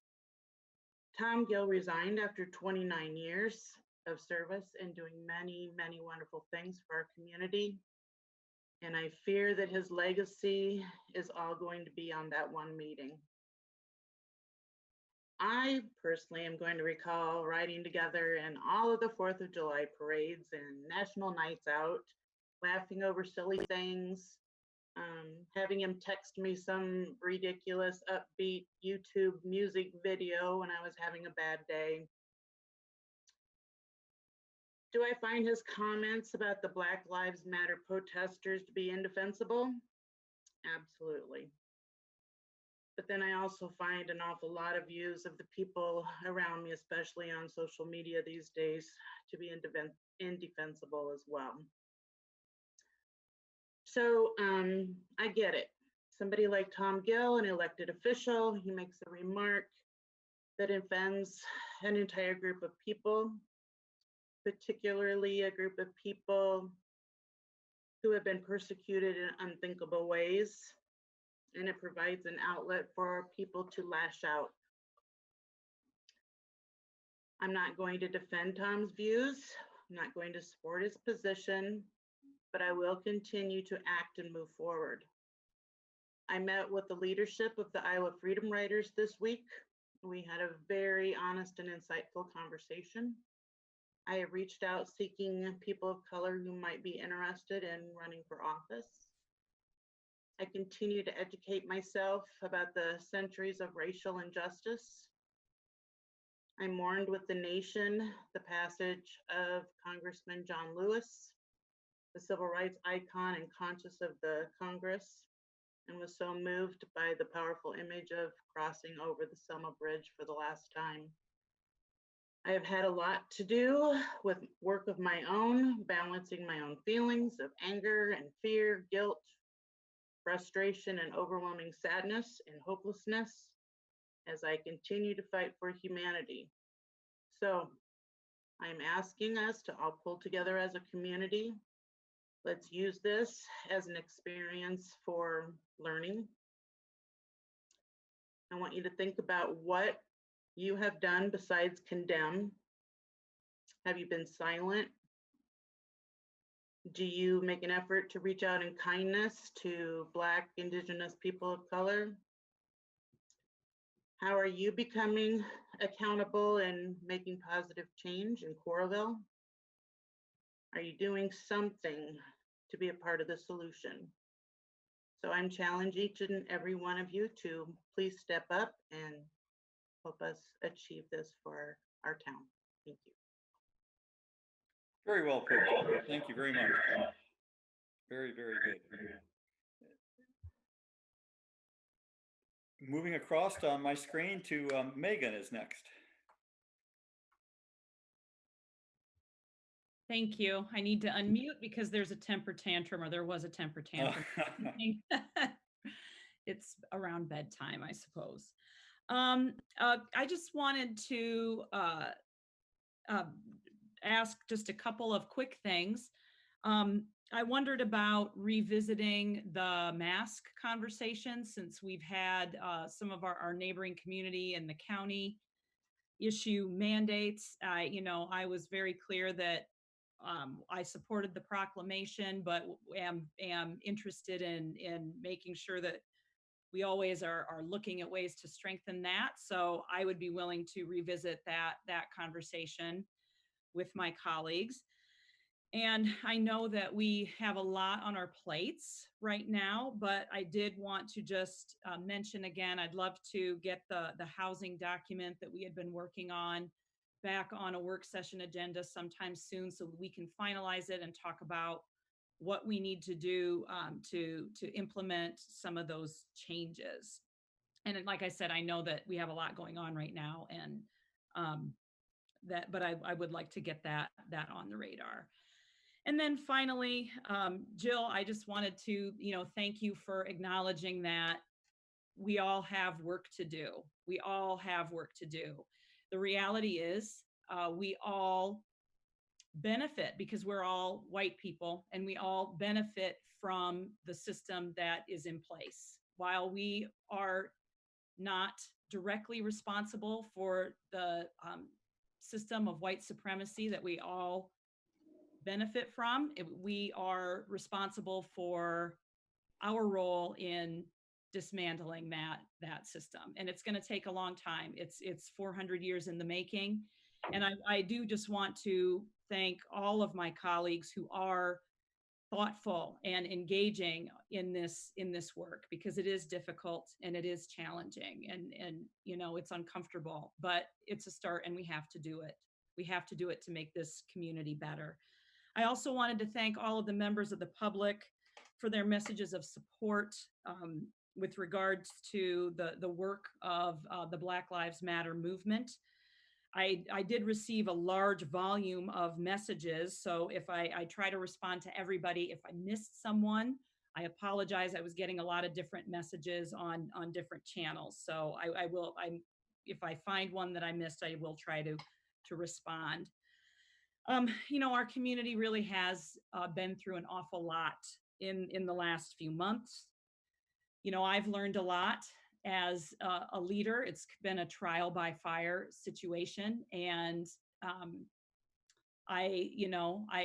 Tom Gill resigned after 29 years of service and doing many, many wonderful things for our community. And I fear that his legacy is all going to be on that one meeting. I personally am going to recall riding together in all of the 4th of July parades and national nights out, laughing over silly things, having him text me some ridiculous upbeat YouTube music video when I was having a bad day. Do I find his comments about the Black Lives Matter protesters to be indefensible? Absolutely. But then I also find an awful lot of views of the people around me, especially on social media these days, to be indefensible as well. So I get it. Somebody like Tom Gill, an elected official, he makes a remark that offends an entire group of people, particularly a group of people who have been persecuted in unthinkable ways. And it provides an outlet for people to lash out. I'm not going to defend Tom's views. I'm not going to support his position, but I will continue to act and move forward. I met with the leadership of the Iowa Freedom Riders this week. We had a very honest and insightful conversation. I have reached out seeking people of color who might be interested in running for office. I continue to educate myself about the centuries of racial injustice. I mourned with the nation the passage of Congressman John Lewis, the civil rights icon and conscience of the Congress, and was so moved by the powerful image of crossing over the Selma Bridge for the last time. I have had a lot to do with work of my own, balancing my own feelings of anger and fear, guilt, frustration, and overwhelming sadness and hopelessness as I continue to fight for humanity. So I'm asking us to all pull together as a community. Let's use this as an experience for learning. I want you to think about what you have done besides condemn. Have you been silent? Do you make an effort to reach out in kindness to Black, Indigenous people of color? How are you becoming accountable and making positive change in Coralville? Are you doing something to be a part of the solution? So I'm challenging each and every one of you to please step up and help us achieve this for our town. Thank you. Very well put. Thank you very much. Very, very good. Moving across on my screen to Megan is next. Thank you. I need to unmute because there's a temper tantrum, or there was a temper tantrum. It's around bedtime, I suppose. I just wanted to ask just a couple of quick things. I wondered about revisiting the mask conversation, since we've had some of our neighboring community and the county issue mandates. I was very clear that I supported the proclamation, but am interested in making sure that we always are looking at ways to strengthen that. So I would be willing to revisit that conversation with my colleagues. And I know that we have a lot on our plates right now, but I did want to just mention again, I'd love to get the housing document that we had been working on back on a work session agenda sometime soon, so we can finalize it and talk about what we need to do to implement some of those changes. And like I said, I know that we have a lot going on right now, and but I would like to get that on the radar. And then finally, Jill, I just wanted to, thank you for acknowledging that we all have work to do. We all have work to do. the reality is we all benefit because we're all white people and we all benefit from the system that is in place. While we are not directly responsible for the system of white supremacy that we all benefit from, we are responsible for our role in dismantling that system. And it's going to take a long time. It's 400 years in the making. And I do just want to thank all of my colleagues who are thoughtful and engaging in this work, because it is difficult and it is challenging and you know, it's uncomfortable, but it's a start and we have to do it. We have to do it to make this community better. I also wanted to thank all of the members of the public for their messages of support with regards to the work of the Black Lives Matter movement. I did receive a large volume of messages, so if I try to respond to everybody, if I missed someone, I apologize. I was getting a lot of different messages on different channels, so if I find one that I missed, I will try to respond. You know, our community really has been through an awful lot in the last few months. You know, I've learned a lot as a leader. It's been a trial by fire situation, and I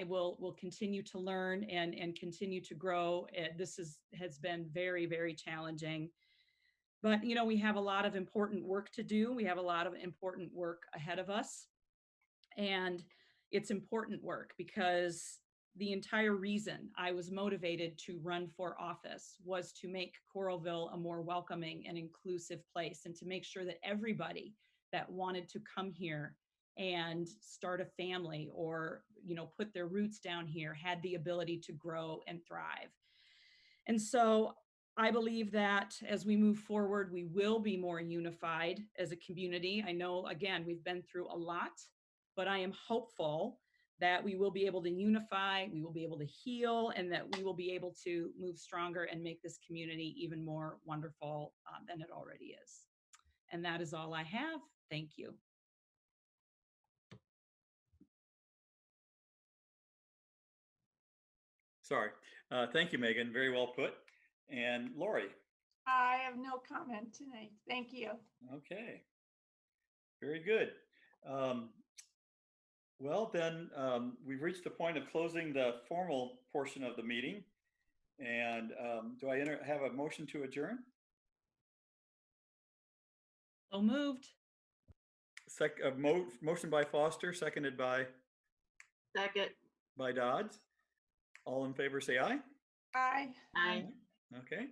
will continue to learn and continue to grow. This has been very, very challenging, but you know, we have a lot of important work to do. We have a lot of important work ahead of us, and it's important work because the entire reason I was motivated to run for office was to make Coralville a more welcoming and inclusive place, and to make sure that everybody that wanted to come here and start a family or, you know, put their roots down here had the ability to grow and thrive. And so I believe that as we move forward, we will be more unified as a community. I know, again, we've been through a lot, but I am hopeful that we will be able to unify, we will be able to heal, and that we will be able to move stronger and make this community even more wonderful than it already is. And that is all I have. Thank you. Sorry. Thank you, Megan. Very well put. And Lori. I have no comment tonight. Thank you. Okay. Very good. Well, then we've reached the point of closing the formal portion of the meeting. And do I have a motion to adjourn? So moved. Motion by Foster, seconded by? Second. By Dodds. All in favor, say aye. Aye. Aye. Okay,